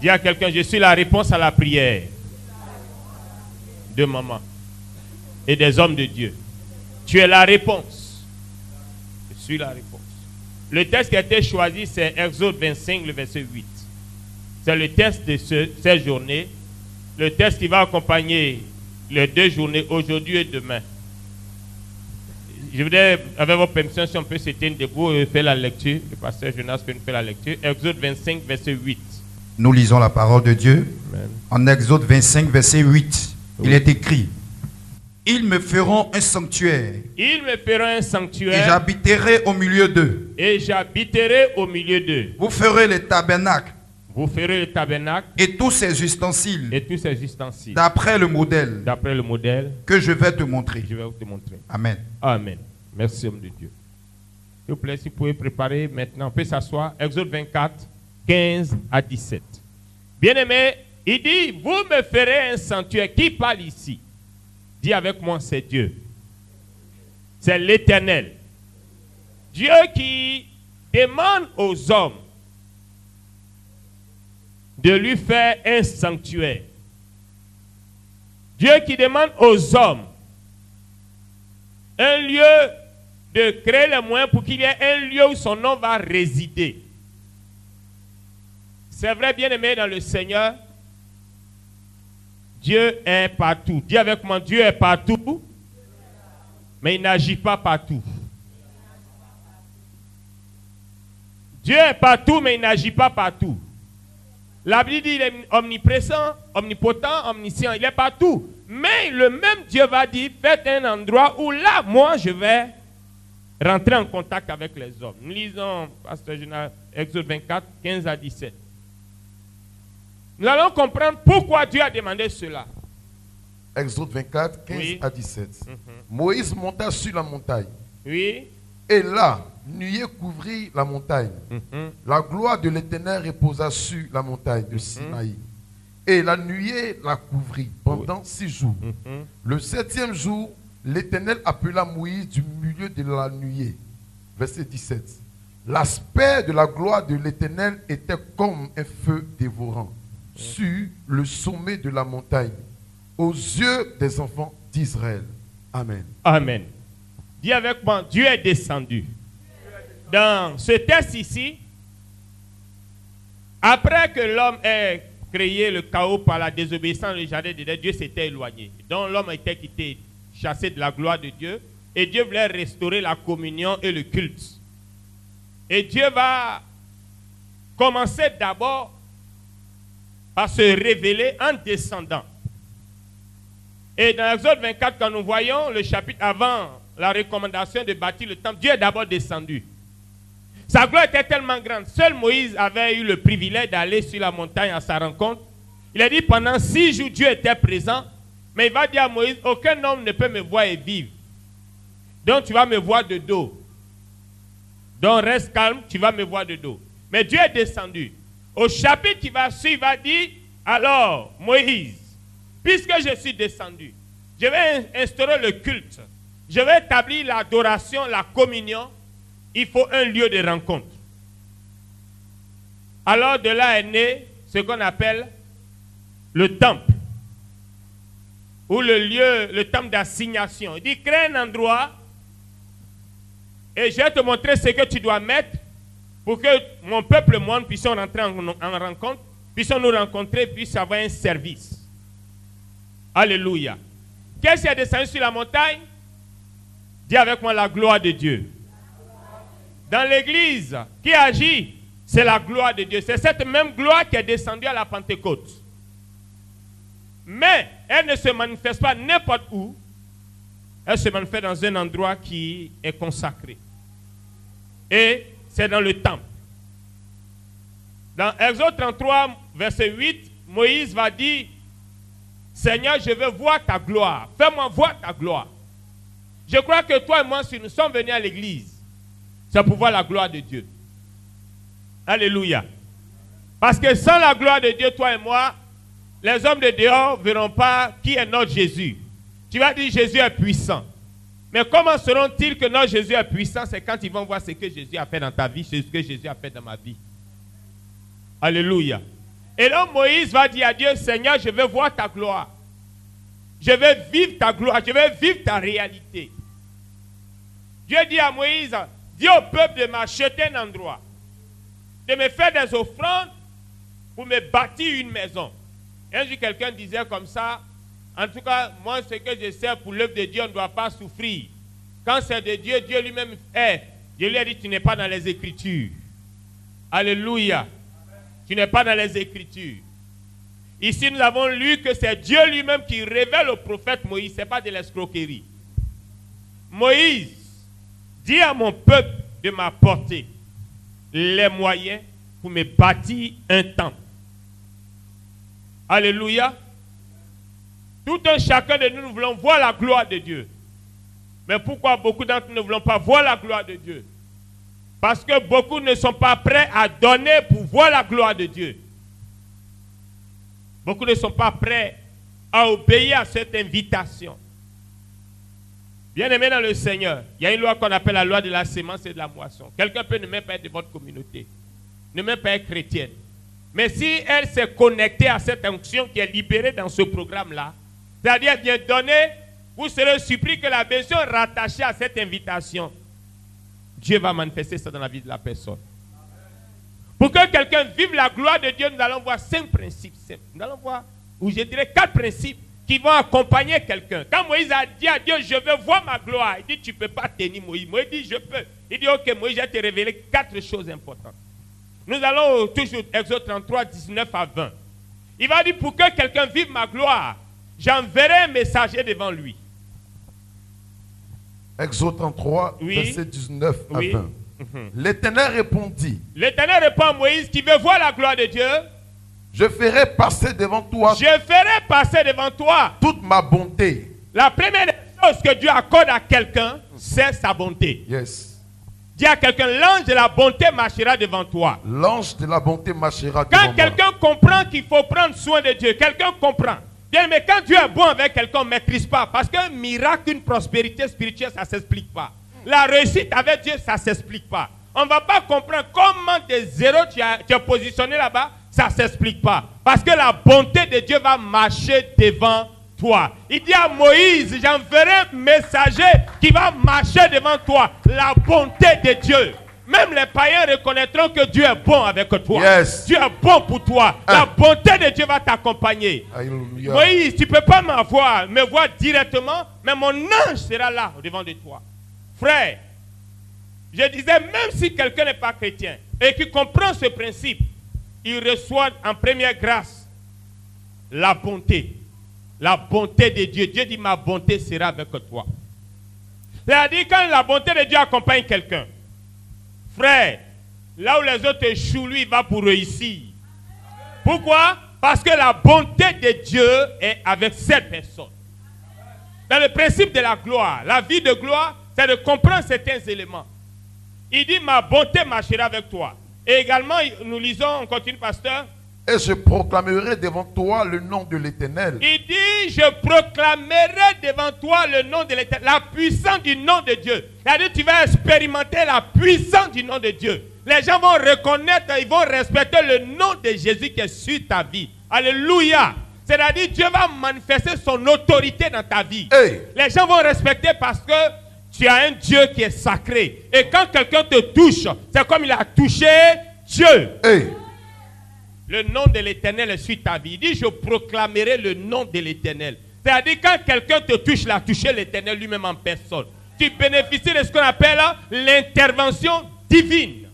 Dis à quelqu'un, je suis la réponse à la prière de maman et des hommes de Dieu. Tu es la réponse. Je suis la réponse. Le texte qui a été choisi, c'est Exode 25, le verset 8. C'est le texte de cette journée. Le texte qui va accompagner les 2 journées, aujourd'hui et demain. Je voudrais, avec votre permission, si on peut s'éteindre debout et faire la lecture. Le pasteur Jonas peut nous faire la lecture. Exode 25, verset 8. Nous lisons la parole de Dieu. Amen. En Exode 25, verset 8. Oui. Il est écrit: Ils me feront un sanctuaire, Ils me feront un et sanctuaire j'habiterai au milieu d'eux. et j'habiterai au milieu d'eux. Vous ferez le tabernacle Vous ferez le tabernacle et tous ses ustensiles et tous ses ustensiles. d'après le modèle D'après le modèle, que je vais te montrer. je vais te montrer. Amen. Amen. Merci, homme de Dieu. S'il vous plaît, si vous pouvez préparer maintenant, on peut s'asseoir. Exode 24, 15 à 17. Bien-aimé, il dit, vous me ferez un sanctuaire. Qui parle ici? Dis avec moi, c'est Dieu. C'est l'Éternel. Dieu qui demande aux hommes de lui faire un sanctuaire. Dieu qui demande aux hommes un lieu de créer les moyens pour qu'il y ait un lieu où son nom va résider. C'est vrai, bien-aimé dans le Seigneur, Dieu est partout. Dis avec moi, Dieu est partout, mais il n'agit pas partout. Dieu est partout, mais il n'agit pas partout. La Bible dit qu'il est omniprésent, omnipotent, omniscient. Il est partout. Mais le même Dieu va dire, faites un endroit où là, moi, je vais rentrer en contact avec les hommes. Nous lisons, Pasteur Jonas, Exode 24, 15 à 17. Nous allons comprendre pourquoi Dieu a demandé cela. Exode 24, 15 Oui. à 17. Moïse monta sur la montagne. Oui. Et là, nuée couvrit la montagne. La gloire de l'Éternel reposa sur la montagne de Sinaï. Et la nuée la couvrit pendant 6 jours. Le 7e jour, l'Éternel appela Moïse du milieu de la nuée. Verset 17. L'aspect de la gloire de l'Éternel était comme un feu dévorant sur le sommet de la montagne, aux yeux des enfants d'Israël. Amen. Amen. Dis avec moi, Dieu est descendu. Dans ce texte ici, après que l'homme ait créé le chaos par la désobéissance du jardin d'Éden, Dieu s'était éloigné. Donc l'homme était quitté, chassé de la gloire de Dieu. Et Dieu voulait restaurer la communion et le culte. Et Dieu va commencer d'abord par se révéler en descendant. Et dans Exode 24, quand nous voyons le chapitre avant la recommandation de bâtir le temple, Dieu est d'abord descendu. Sa gloire était tellement grande. Seul Moïse avait eu le privilège d'aller sur la montagne à sa rencontre. Il a dit pendant 6 jours, Dieu était présent. Mais il va dire à Moïse, aucun homme ne peut me voir et vivre. Donc tu vas me voir de dos. Donc reste calme, tu vas me voir de dos. Mais Dieu est descendu. Au chapitre qui va suivre, il va dire, alors Moïse, puisque je suis descendu, je vais instaurer le culte. Je vais établir l'adoration, la communion. Il faut un lieu de rencontre. Alors de là est né ce qu'on appelle le temple. Ou le lieu, le temple d'assignation. Il dit, crée un endroit et je vais te montrer ce que tu dois mettre pour que mon peuple et moi nous puissions rentrer en rencontre, puissions nous rencontrer, puissions avoir un service. Alléluia. Qu'est-ce qui est descendu sur la montagne? Dis avec moi la gloire de Dieu. Dans l'église, qui agit, c'est la gloire de Dieu. C'est cette même gloire qui est descendue à la Pentecôte. Mais elle ne se manifeste pas n'importe où. Elle se manifeste dans un endroit qui est consacré. Et c'est dans le temple. Dans Exode 33, verset 8, Moïse va dire, Seigneur, je veux voir ta gloire. Fais-moi voir ta gloire. Je crois que toi et moi, si nous sommes venus à l'église, c'est pour voir la gloire de Dieu. Alléluia. Parce que sans la gloire de Dieu, toi et moi, les hommes de dehors ne verront pas qui est notre Jésus. Tu vas dire Jésus est puissant. Mais comment sauront-ils que notre Jésus est puissant? C'est quand ils vont voir ce que Jésus a fait dans ta vie, ce que Jésus a fait dans ma vie. Alléluia. Et là, Moïse va dire à Dieu, Seigneur, je veux voir ta gloire. Je veux vivre ta gloire, je veux vivre ta réalité. Dieu dit à Moïse, dis au peuple de m'acheter un endroit, de me faire des offrandes pour me bâtir une maison. Un jour, quelqu'un disait comme ça, en tout cas, moi, ce que je sais pour l'œuvre de Dieu, on ne doit pas souffrir. Quand c'est de Dieu, Dieu lui-même est. Dieu lui a dit, tu n'es pas dans les Écritures. Alléluia. Tu n'es pas dans les Écritures. Ici, nous avons lu que c'est Dieu lui-même qui révèle au prophète Moïse. Ce n'est pas de l'escroquerie. Moïse, dis à mon peuple de m'apporter les moyens pour me bâtir un temple. Alléluia. Tout un chacun de nous, nous voulons voir la gloire de Dieu. Mais pourquoi beaucoup d'entre nous ne voulons pas voir la gloire de Dieu? Parce que beaucoup ne sont pas prêts à donner pour voir la gloire de Dieu. Beaucoup ne sont pas prêts à obéir à cette invitation. Bien-aimés dans le Seigneur, il y a une loi qu'on appelle la loi de la sémence et de la moisson. Quelqu'un peut ne même pas être de votre communauté, ne même pas être chrétienne. Mais si elle s'est connectée à cette onction qui est libérée dans ce programme-là, c'est-à-dire bien donné, vous serez surpris que la bénédiction rattachée à cette invitation, Dieu va manifester ça dans la vie de la personne. Pour que quelqu'un vive la gloire de Dieu, nous allons voir 5 principes simples. Nous allons voir, ou je dirais 4 principes qui vont accompagner quelqu'un. Quand Moïse a dit à Dieu, je veux voir ma gloire, il dit, tu ne peux pas tenir Moïse. Moïse dit, je peux. Il dit, ok, Moïse, je vais te révéler 4 choses importantes. Nous allons toujours, Exode 33, 19 à 20. Il va dire, pour que quelqu'un vive ma gloire, j'enverrai un messager devant lui. Exode 33, oui. verset 19 à Oui. 20. L'Éternel répondit. L'Éternel répond à Moïse qui veut voir la gloire de Dieu. Je ferai passer devant toi. Je ferai passer devant toi toute ma bonté. La première chose que Dieu accorde à quelqu'un, c'est sa bonté. Yes. Dis à quelqu'un, l'ange de la bonté marchera devant toi. L'ange de la bonté marchera devant moi. Quand quelqu'un comprend qu'il faut prendre soin de Dieu, quelqu'un comprend. Bien, mais quand Dieu est bon avec quelqu'un, on ne maîtrise pas. Parce qu'un miracle, une prospérité spirituelle, ça ne s'explique pas. La réussite avec Dieu, ça ne s'explique pas. On ne va pas comprendre comment des zéros tu as positionné là-bas, ça ne s'explique pas. Parce que la bonté de Dieu va marcher devant toi. Il dit à Moïse, j'enverrai un messager qui va marcher devant toi. La bonté de Dieu. Même les païens reconnaîtront que Dieu est bon avec toi. Yes. Dieu est bon pour toi. La bonté de Dieu va t'accompagner. Moïse, tu ne peux pas me voir directement, mais mon ange sera là devant de toi. Frère, je disais, même si quelqu'un n'est pas chrétien et qui comprend ce principe, il reçoit en première grâce la bonté. La bonté de Dieu. Dieu dit, ma bonté sera avec toi. C'est-à-dire, quand la bonté de Dieu accompagne quelqu'un, frère, là où les autres échouent, lui, il va pour réussir. Pourquoi? Parce que la bonté de Dieu est avec cette personne. Dans le principe de la gloire, la vie de gloire, c'est de comprendre certains éléments. Il dit, ma bonté marchera avec toi. Et également, nous lisons, on continue, pasteur. Et je proclamerai devant toi le nom de l'Éternel. Il dit, je proclamerai devant toi le nom de l'Éternel, la puissance du nom de Dieu. C'est-à-dire, tu vas expérimenter la puissance du nom de Dieu. Les gens vont reconnaître, ils vont respecter le nom de Jésus qui est sur ta vie. Alléluia. C'est-à-dire, Dieu va manifester son autorité dans ta vie. Hey. Les gens vont respecter parce que tu as un Dieu qui est sacré. Et quand quelqu'un te touche, c'est comme il a touché Dieu. Hey. Le nom de l'Éternel est sur ta vie. Il dit, je proclamerai le nom de l'Éternel. C'est-à-dire, quand quelqu'un te touche, il a touché l'Éternel lui-même en personne. Tu bénéficies de ce qu'on appelle l'intervention divine.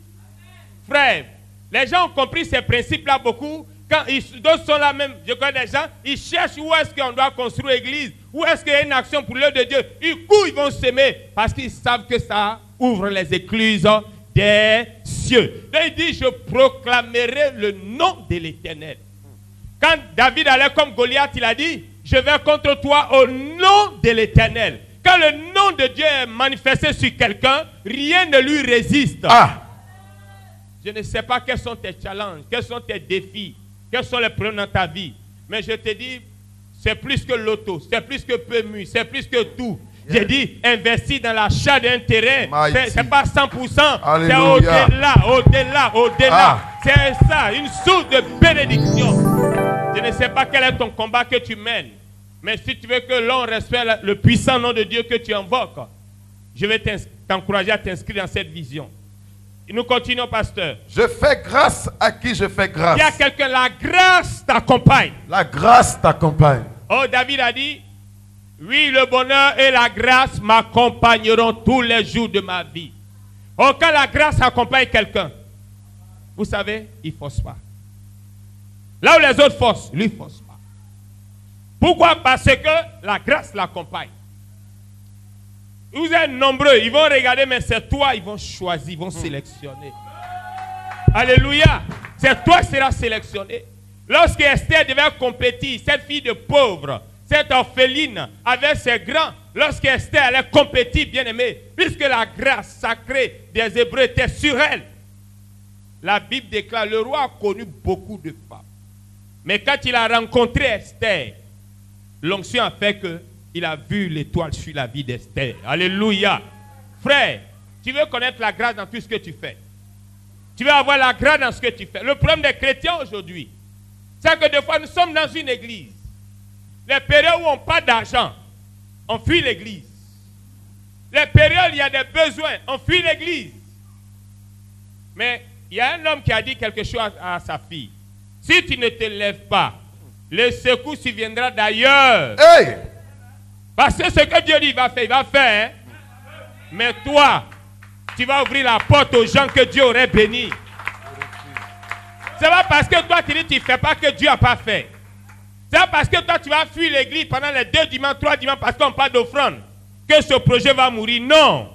Frère, les gens ont compris ces principes-là beaucoup. Quand d'autres sont là même, je connais des gens, ils cherchent où est-ce qu'on doit construire l'église, où est-ce qu'il y a une action pour l'œuvre de Dieu. Ils courent, ils vont s'aimer parce qu'ils savent que ça ouvre les écluses des cieux. Donc il dit, je proclamerai le nom de l'Éternel. Quand David allait comme Goliath, il a dit, je vais contre toi au nom de l'Éternel. Quand le nom de Dieu est manifesté sur quelqu'un, rien ne lui résiste. Je ne sais pas quels sont tes challenges, quels sont tes défis, quels sont les problèmes dans ta vie. Mais je te dis, c'est plus que l'auto, c'est plus que PMU, c'est plus que tout. J'ai dit, investir dans l'achat d'un terrain, c'est pas 100%, c'est au-delà. C'est ça, une source de bénédiction. Je ne sais pas quel est ton combat que tu mènes, mais si tu veux que l'on respecte le puissant nom de Dieu que tu invoques, je vais t'encourager à t'inscrire dans cette vision. Nous continuons, pasteur. Je fais grâce à qui je fais grâce. Il y a quelqu'un, la grâce t'accompagne. La grâce t'accompagne. Oh, David a dit, oui, le bonheur et la grâce m'accompagneront tous les jours de ma vie. Oh, quand la grâce accompagne quelqu'un, vous savez, il ne force pas. Là où les autres forcent, lui ne force pas. Pourquoi? Parce que la grâce l'accompagne. Vous êtes nombreux, ils vont regarder, mais c'est toi, ils vont choisir, ils vont sélectionner. Alléluia. C'est toi qui seras sélectionné. Lorsque Esther devait compétir, cette fille de pauvre, cette orpheline, avec ses grands, lorsque Esther allait compétir, bien aimé, puisque la grâce sacrée des Hébreux était sur elle, la Bible déclare, le roi a connu beaucoup de femmes. Mais quand il a rencontré Esther, l'onction a fait qu'il a vu l'étoile sur la vie d'Esther. Alléluia. Frère, tu veux connaître la grâce dans tout ce que tu fais. Tu veux avoir la grâce dans ce que tu fais. Le problème des chrétiens aujourd'hui, c'est que des fois nous sommes dans une église. Les périodes où on n'a pas d'argent, on fuit l'église. Les périodes où il y a des besoins, on fuit l'église. Mais il y a un homme qui a dit quelque chose à sa fille. Si tu ne te lèves pas, le secours viendra d'ailleurs. Hey! Parce que ce que Dieu dit, il va faire. Hein? Mais toi, tu vas ouvrir la porte aux gens que Dieu aurait bénis. C'est pas parce que toi tu dis tu ne fais pas que Dieu n'a pas fait. C'est pas parce que toi tu vas fuir l'église pendant les 2 dimanches, 3 dimanches parce qu'on parle d'offrande que ce projet va mourir. Non,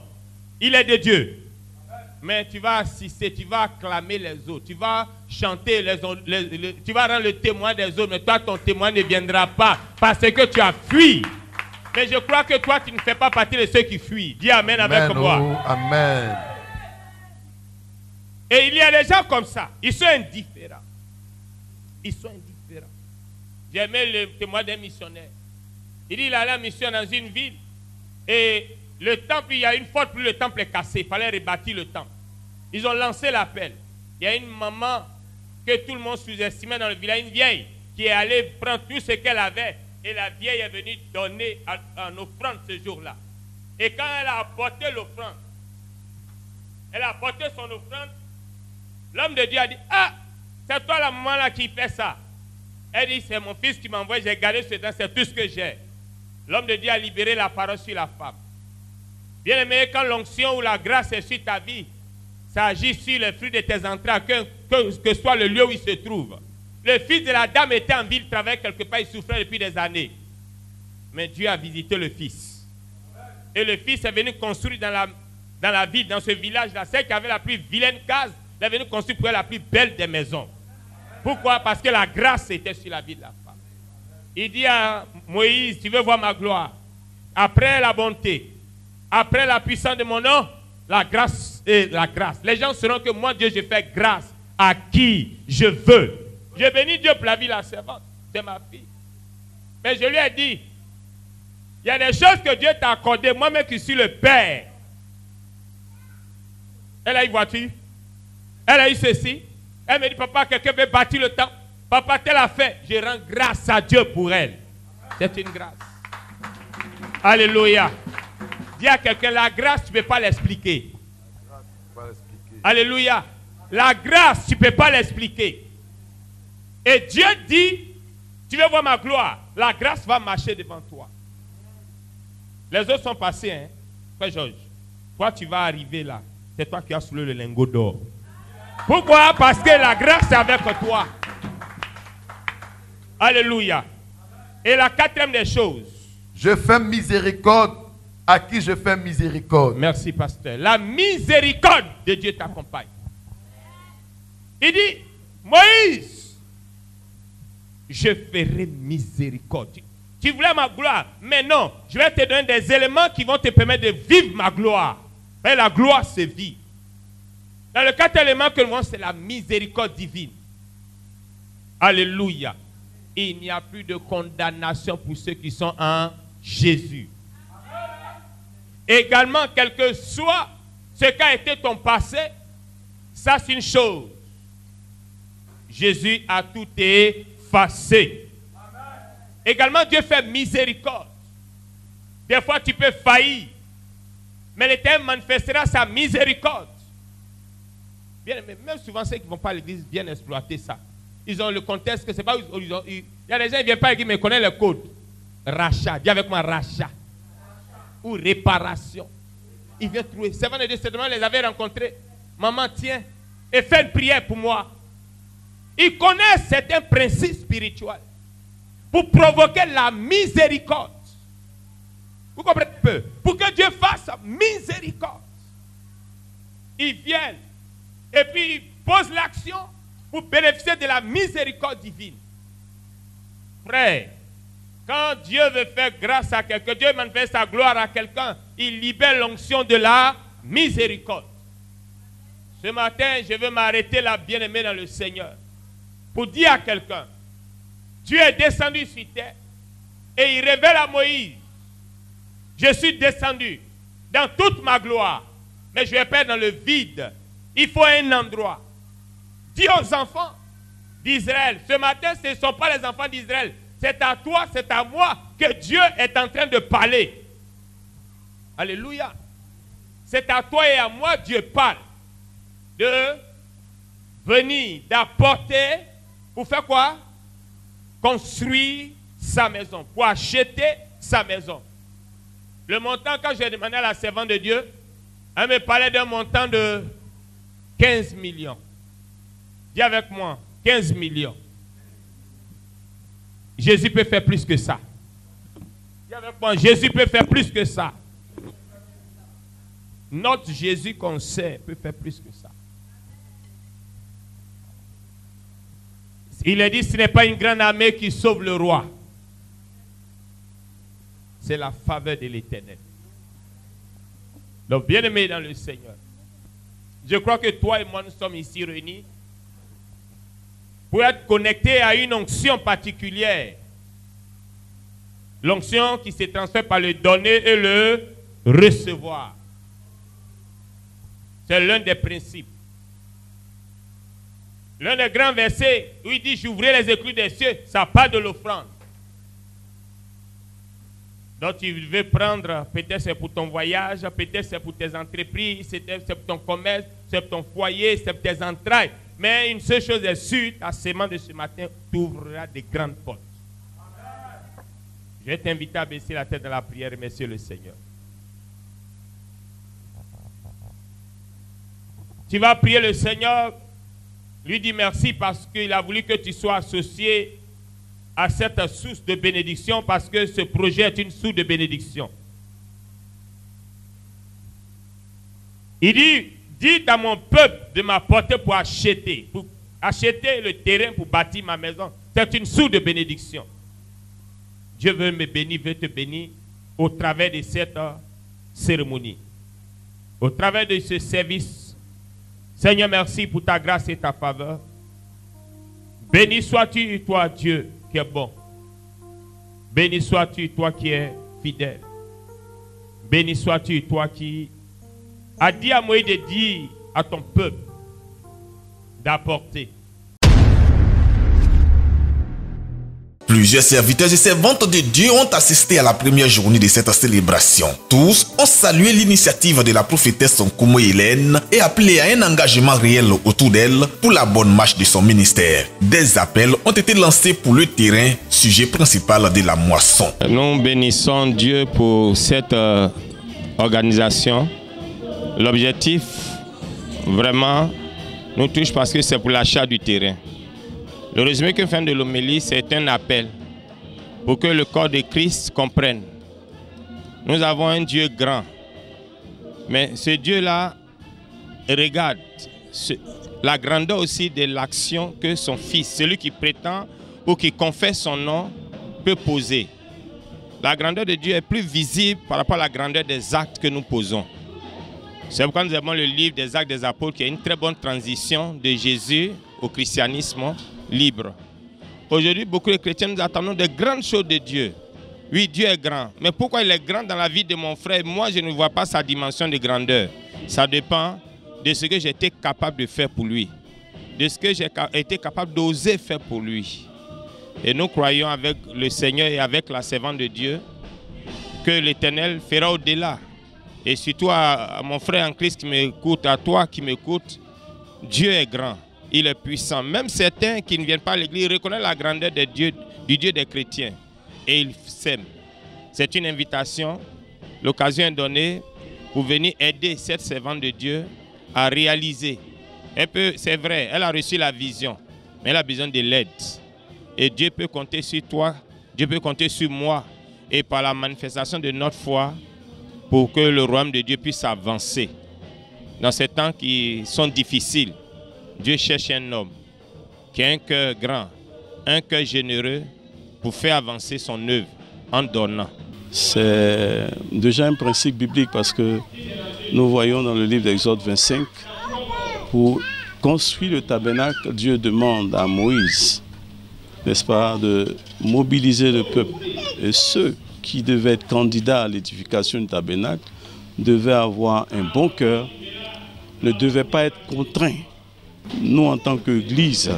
il est de Dieu. Mais tu vas assister, tu vas acclamer les autres, tu vas chanter, tu vas rendre le témoin des autres, mais toi ton témoin ne viendra pas parce que tu as fui. Mais je crois que toi tu ne fais pas partie de ceux qui fuient. Dis amen, avec moi. Oh, amen. Et il y a des gens comme ça, ils sont indifférents. Ils sont indifférents. J'ai aimé le témoin d'un missionnaire. Il dit qu'il allait en mission dans une ville et le temple, il y a une faute, puis le temple est cassé. Il fallait rebâtir le temple. Ils ont lancé l'appel. Il y a une maman que tout le monde sous-estimait dans le village, une vieille, qui est allée prendre tout ce qu'elle avait. Et la vieille est venue donner en offrande ce jour-là. Et quand elle a apporté l'offrande, elle a apporté son offrande, l'homme de Dieu a dit, ah, c'est toi la maman là qui fait ça. Elle dit, c'est mon fils qui m'envoie, j'ai gardé ce temps, c'est tout ce que j'ai. L'homme de Dieu a libéré la parole sur la femme. Bien aimé, quand l'onction ou la grâce est sur ta vie, ça agit sur les fruits de tes entrailles, que soit le lieu où il se trouve. Le fils de la dame était en ville, travaillait quelque part, il souffrait depuis des années. Mais Dieu a visité le fils. Et le fils est venu construire dans la ville, dans ce village-là, celle qui avait la plus vilaine case, il est venu construire pour elle la plus belle des maisons. Pourquoi? Parce que la grâce était sur la vie de la femme. Il dit à Moïse, tu veux voir ma gloire? Après la bonté, après la puissance de mon nom, la grâce et la grâce. Les gens sauront que moi, Dieu, je fais grâce à qui je veux. Je bénis Dieu pour la vie de la servante. C'est ma fille. Mais je lui ai dit, il y a des choses que Dieu t'a accordées, moi-même qui suis le père. Elle a une voiture. Elle a eu ceci. Elle me dit, papa, quelqu'un veut bâtir le temple. Papa, tel a fait. Je rends grâce à Dieu pour elle. C'est une grâce. Alléluia. Dis à quelqu'un, la grâce, tu ne peux pas l'expliquer. Alléluia. La grâce, tu ne peux pas l'expliquer. Et Dieu dit, tu veux voir ma gloire, la grâce va marcher devant toi. Les autres sont passés, hein. Frère Georges, toi tu vas arriver là. C'est toi qui as soulevé le lingot d'or. Pourquoi? Parce que la grâce est avec toi. Alléluia. Et la 4e des choses. Je fais miséricorde à qui je fais miséricorde. Merci, pasteur. La miséricorde de Dieu t'accompagne. Il dit, Moïse, je ferai miséricorde. Tu voulais ma gloire, mais non, je vais te donner des éléments qui vont te permettre de vivre ma gloire. Et la gloire se vit. Dans le 4 éléments que nous voyons, c'est la miséricorde divine. Alléluia. Il n'y a plus de condamnation pour ceux qui sont en Jésus. Également, quel que soit ce qu'a été ton passé, ça c'est une chose. Jésus a tout effacé. Également, Dieu fait miséricorde. Des fois, tu peux faillir, mais l'Éternel manifestera sa miséricorde. Bien, mais même souvent, ceux qui ne vont pas à l'église viennent exploiter ça. Ils ont le contexte que c'est pas. Il y a des gens qui ne viennent pas à l'église, mais ils connaissent le code. Rachat. Dis avec moi rachat. Ou réparation. Ils viennent trouver. Servant de Dieu, c'est demain, les avait rencontrés. Maman, tiens, et fais une prière pour moi. Ils connaissent certains principes spirituels pour provoquer la miséricorde. Vous comprenez un peu? Pour que Dieu fasse miséricorde. Ils viennent et puis ils posent l'action pour bénéficier de la miséricorde divine. Frère, quand Dieu veut faire grâce à quelqu'un, Dieu manifeste sa gloire à quelqu'un, il libère l'onction de la miséricorde. Ce matin, je veux m'arrêter là, bien-aimé dans le Seigneur, pour dire à quelqu'un, Dieu est descendu sur terre et il révèle à Moïse, je suis descendu dans toute ma gloire, mais je vais perdre dans le vide. Il faut un endroit. Dis aux enfants d'Israël, ce matin, ce ne sont pas les enfants d'Israël, c'est à toi, c'est à moi que Dieu est en train de parler. Alléluia. C'est à toi et à moi Dieu parle. De venir, d'apporter, pour faire quoi? Construire sa maison, pour acheter sa maison. Le montant, quand j'ai demandé à la servante de Dieu, elle me parlait d'un montant de 15 millions. Dis avec moi, 15 millions. Jésus peut faire plus que ça. Dis avec moi, Jésus peut faire plus que ça. Notre Jésus qu'on sait peut faire plus que ça. Il a dit, ce n'est pas une grande armée qui sauve le roi. C'est la faveur de l'Éternel. Donc, bien-aimé dans le Seigneur, je crois que toi et moi, nous sommes ici réunis pour être connectés à une onction particulière. L'onction qui se transfère par le donner et le recevoir. C'est l'un des principes. L'un des grands versets où il dit, j'ouvrirai les écluses des cieux, ça part de l'offrande. Donc tu veux prendre, peut-être c'est pour ton voyage, peut-être c'est pour tes entreprises, c'est pour ton commerce, c'est pour ton foyer, c'est pour tes entrailles. Mais une seule chose est sûre, ta sémence de ce matin t'ouvrira de grandes portes. Je vais t'inviter à baisser la tête dans la prière et remercier le Seigneur. Tu vas prier le Seigneur, lui dire merci parce qu'il a voulu que tu sois associé à cette source de bénédiction, parce que ce projet est une source de bénédiction. Il dit, dites à mon peuple de m'apporter pour acheter le terrain pour bâtir ma maison. C'est une source de bénédiction. Dieu veut me bénir, veut te bénir au travers de cette cérémonie, au travers de ce service. Seigneur, merci pour ta grâce et ta faveur. Béni sois-tu, toi, Dieu, qui est bon. Béni sois-tu, toi qui es fidèle. Béni sois-tu, toi qui as dit à Moïse de dire à ton peuple d'apporter. Plusieurs serviteurs et servantes de Dieu ont assisté à la première journée de cette célébration. Tous ont salué l'initiative de la prophétesse Nkumo Hélène et appelé à un engagement réel autour d'elle pour la bonne marche de son ministère. Des appels ont été lancés pour le terrain, sujet principal de la moisson. Nous bénissons Dieu pour cette organisation. L'objectif, vraiment, nous touche parce que c'est pour l'achat du terrain. Le résumé que fait de l'homélie, c'est un appel pour que le corps de Christ comprenne. Nous avons un Dieu grand, mais ce Dieu-là regarde la grandeur aussi de l'action que son Fils, celui qui prétend ou qui confesse son nom peut poser. La grandeur de Dieu est plus visible par rapport à la grandeur des actes que nous posons. C'est pourquoi nous avons le livre des Actes des Apôtres qui est une très bonne transition de Jésus au christianisme libre. Aujourd'hui, beaucoup de chrétiens nous attendons de grandes choses de Dieu. Oui, Dieu est grand. Mais pourquoi il est grand dans la vie de mon frère? Moi, je ne vois pas sa dimension de grandeur. Ça dépend de ce que j'ai été capable de faire pour lui. De ce que j'ai été capable d'oser faire pour lui. Et nous croyons avec le Seigneur et avec la servante de Dieu que l'Éternel fera au-delà. Et surtout à mon frère en Christ qui m'écoute, à toi qui m'écoute, Dieu est grand, il est puissant. Même certains qui ne viennent pas à l'église reconnaissent la grandeur de Dieu, du Dieu des chrétiens. Et ils s'aiment. C'est une invitation, l'occasion est donnée pour venir aider cette servante de Dieu à réaliser. C'est vrai, elle a reçu la vision, mais elle a besoin de l'aide. Et Dieu peut compter sur toi, Dieu peut compter sur moi. Et par la manifestation de notre foi, pour que le royaume de Dieu puisse avancer. Dans ces temps qui sont difficiles, Dieu cherche un homme qui a un cœur grand, un cœur généreux pour faire avancer son œuvre en donnant. C'est déjà un principe biblique parce que nous voyons dans le livre d'Exode 25, pour construire le tabernacle, Dieu demande à Moïse, n'est-ce pas, de mobiliser le peuple. Et ceux qui devaient être candidats à l'édification du tabernacle devaient avoir un bon cœur, ne devaient pas être contraints. Nous, en tant qu'Église,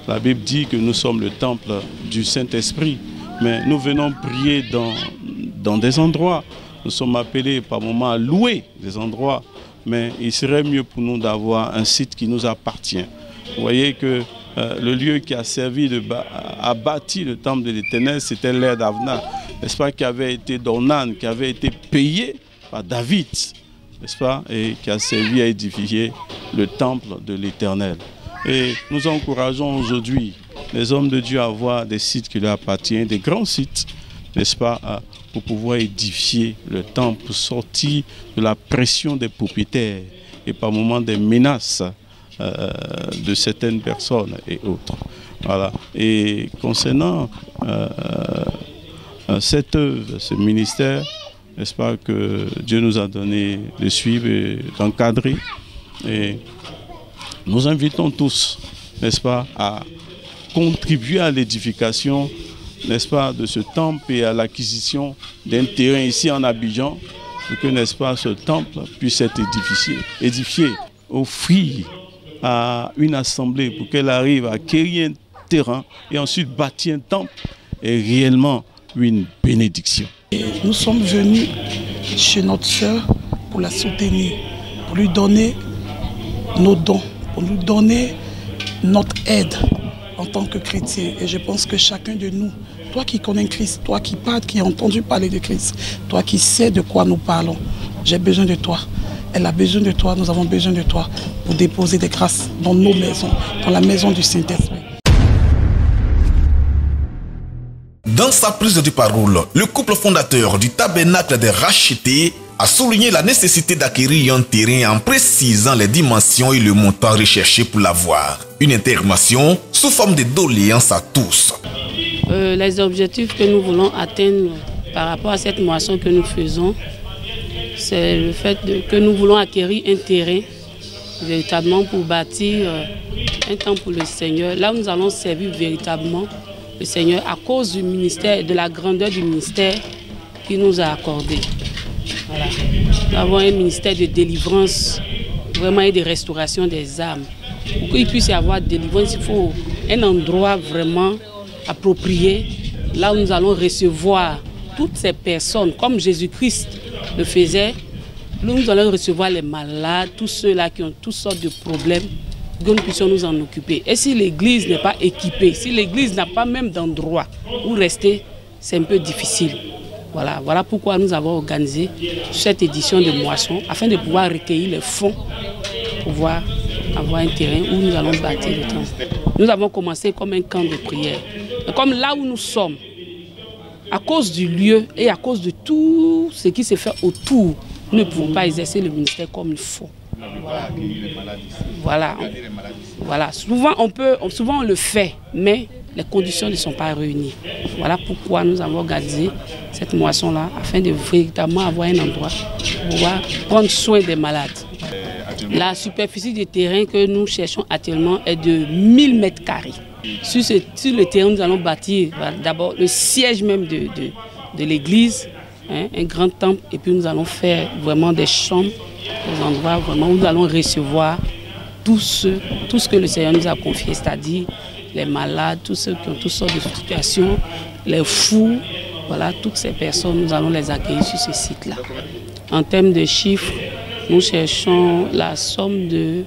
la Bible dit que nous sommes le temple du Saint-Esprit, mais nous venons prier dans des endroits. Nous sommes appelés par moments à louer des endroits, mais il serait mieux pour nous d'avoir un site qui nous appartient. Vous voyez que le lieu qui a servi à bâtir le temple de l'Éternel, c'était l'aire d'Avna, n'est-ce pas, qui avait été d'Ornan, qui avait été payé par David, n'est-ce pas, et qui a servi à édifier le temple de l'Éternel. Et nous encourageons aujourd'hui les hommes de Dieu à avoir des sites qui leur appartiennent, des grands sites, n'est-ce pas, pour pouvoir édifier le temple, pour sortir de la pression des propriétaires et par moments des menaces de certaines personnes et autres. Voilà. Et concernant cette œuvre, ce ministère, n'est-ce pas, que Dieu nous a donné de suivre et d'encadrer. Et nous invitons tous, n'est-ce pas, à contribuer à l'édification, n'est-ce pas, de ce temple et à l'acquisition d'un terrain ici en Abidjan, pour que, n'est-ce pas, ce temple puisse être édifié, offrir à une assemblée pour qu'elle arrive à acquérir un terrain et ensuite bâtir un temple est réellement une bénédiction. Et nous sommes venus chez notre sœur pour la soutenir, pour lui donner nos dons, pour lui donner notre aide en tant que chrétien. Et je pense que chacun de nous, toi qui connais Christ, toi qui parles, qui as entendu parler de Christ, toi qui sais de quoi nous parlons, j'ai besoin de toi. Elle a besoin de toi, nous avons besoin de toi pour déposer des grâces dans nos maisons, dans la maison du Saint-Esprit. Dans sa prise de parole, le couple fondateur du tabernacle des rachetés a souligné la nécessité d'acquérir un terrain en précisant les dimensions et le montant recherché pour l'avoir. Une intervention sous forme de doléances à tous. Les objectifs que nous voulons atteindre par rapport à cette moisson que nous faisons, c'est le fait que nous voulons acquérir un terrain véritablement pour bâtir un temple pour le Seigneur. Là où nous allons servir véritablement le Seigneur à cause du ministère, de la grandeur du ministère qu'il nous a accordé. Voilà. Nous avons un ministère de délivrance, vraiment, et de restauration des âmes. Pour qu'il puisse y avoir délivrance, il faut un endroit vraiment approprié, là où nous allons recevoir toutes ces personnes, comme Jésus-Christ le faisait. Nous allons recevoir les malades, tous ceux-là qui ont toutes sortes de problèmes, que nous puissions nous en occuper. Et si l'église n'est pas équipée, si l'église n'a pas même d'endroit où rester, c'est un peu difficile. Voilà pourquoi nous avons organisé cette édition de moisson, afin de pouvoir recueillir les fonds, pour pouvoir avoir un terrain où nous allons bâtir le temple. Nous avons commencé comme un camp de prière. Et comme là où nous sommes, à cause du lieu et à cause de tout ce qui se fait autour, nous ne pouvons pas exercer le ministère comme il faut. Voilà. Souvent on le fait, mais les conditions ne sont pas réunies. Voilà pourquoi nous avons organisé cette moisson-là, afin de véritablement avoir un endroit pour pouvoir prendre soin des malades. La superficie du terrain que nous cherchons actuellement est de 1000 mètres carrés. Sur le terrain, nous allons bâtir d'abord le siège même de l'église, hein, un grand temple, et puis nous allons faire vraiment des chambres, des endroits vraiment où nous allons recevoir tout ce que le Seigneur nous a confié, c'est-à-dire les malades, tous ceux qui ont toutes sortes de situations, les fous, voilà, toutes ces personnes, nous allons les accueillir sur ce site-là. En termes de chiffres, nous cherchons la somme de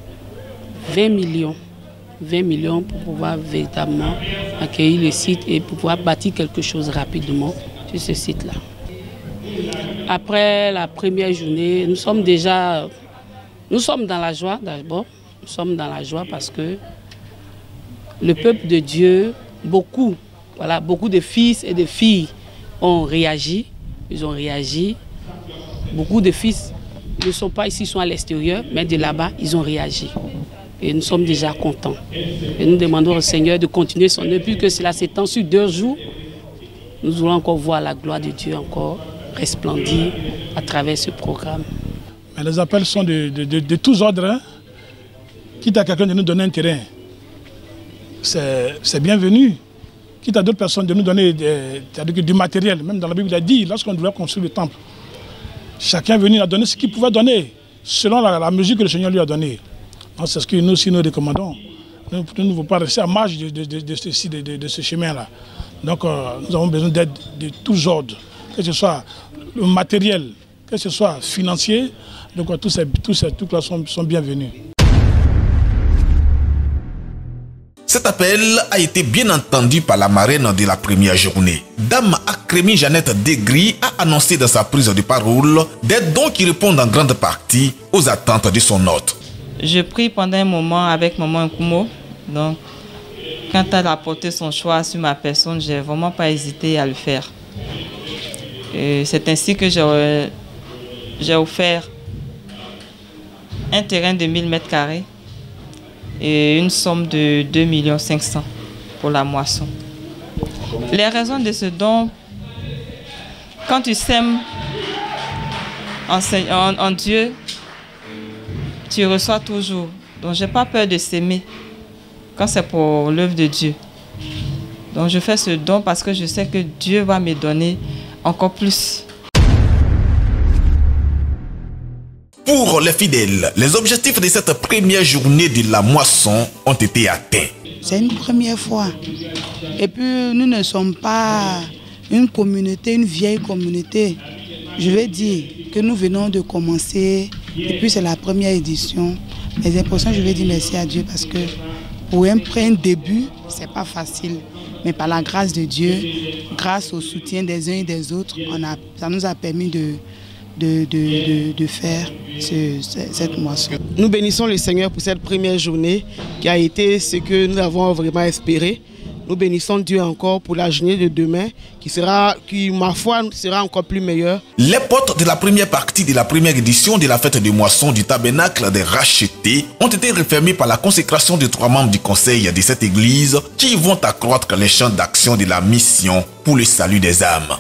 20 millions. 20 millions pour pouvoir véritablement accueillir le site et pour pouvoir bâtir quelque chose rapidement sur ce site-là. Après la première journée, nous sommes dans la joie d'abord. Nous sommes dans la joie parce que le peuple de Dieu, beaucoup de fils et de filles ont réagi. Ils ont réagi. Beaucoup de fils ne sont pas ici, ils sont à l'extérieur, mais de là-bas, ils ont réagi. Et nous sommes déjà contents. Et nous demandons au Seigneur de continuer son œuvre, puisque cela s'étend sur 2 jours. Nous voulons encore voir la gloire de Dieu encore resplendir à travers ce programme. Mais les appels sont de tous ordres. Hein. Quitte à quelqu'un de nous donner un terrain, c'est bienvenu. Quitte à d'autres personnes de nous donner du matériel. Même dans la Bible, il a dit, lorsqu'on devait construire le temple, chacun est venu à donner ce qu'il pouvait donner, selon la mesure que le Seigneur lui a donnée. C'est ce que nous aussi nous recommandons. Nous ne pouvons pas rester à marge de ce chemin-là. Donc nous avons besoin d'aide de tous ordres, que ce soit le matériel, que ce soit financier. Donc tous ces trucs-là sont bienvenus. Cet appel a été bien entendu par la marraine de la première journée. Dame Akremi Jeannette Degri a annoncé dans sa prise de parole des dons qui répondent en grande partie aux attentes de son hôte. Je prie pendant un moment avec Maman Nkumo. Donc, quand elle a porté son choix sur ma personne, je n'ai vraiment pas hésité à le faire. C'est ainsi que j'ai offert un terrain de 1000 mètres carrés et une somme de 2 500 000 pour la moisson. Les raisons de ce don, quand tu sèmes en Dieu, tu reçois toujours. Donc je n'ai pas peur de s'aimer quand c'est pour l'œuvre de Dieu. Donc je fais ce don parce que je sais que Dieu va me donner encore plus. Pour les fidèles, les objectifs de cette première journée de la moisson ont été atteints. C'est une première fois. Et puis nous ne sommes pas une communauté, une vieille communauté. Je vais dire que nous venons de commencer et puis c'est la première édition. Les impressions, je vais dire merci à Dieu parce que pour un début, c'est pas facile. Mais par la grâce de Dieu, grâce au soutien des uns et des autres, ça nous a permis de faire cette moisson. Nous bénissons le Seigneur pour cette première journée qui a été ce que nous avons vraiment espéré. Nous bénissons Dieu encore pour la journée de demain qui, ma foi, sera encore plus meilleure. Les portes de la première partie de la première édition de la fête de moisson du tabernacle des rachetés ont été refermées par la consécration de 3 membres du conseil de cette église qui vont accroître les champs d'action de la mission pour le salut des âmes.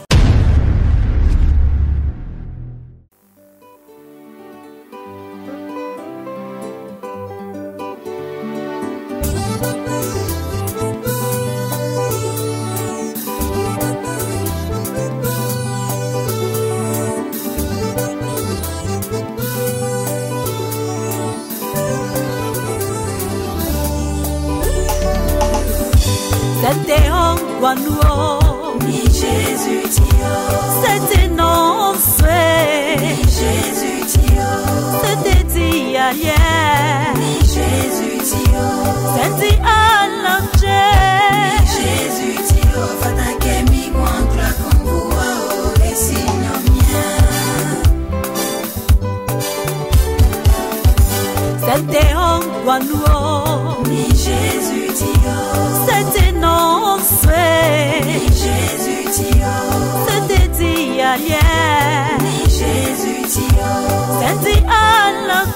Ni Jésus Tio, c'était non fait. Ni Jésus Tio, c'était dit hier. Ni Jésus Tio, c'était à l'enjeu. Ni Jésus Tio, fatake mi contre kongoua o esinyo mien. C'était en guanuo. Ni Jésus Tio, c'était non fait. Ni Jésus Tio, c'était dit hier. Ni Jésus Tio, c'était à l'enjeu.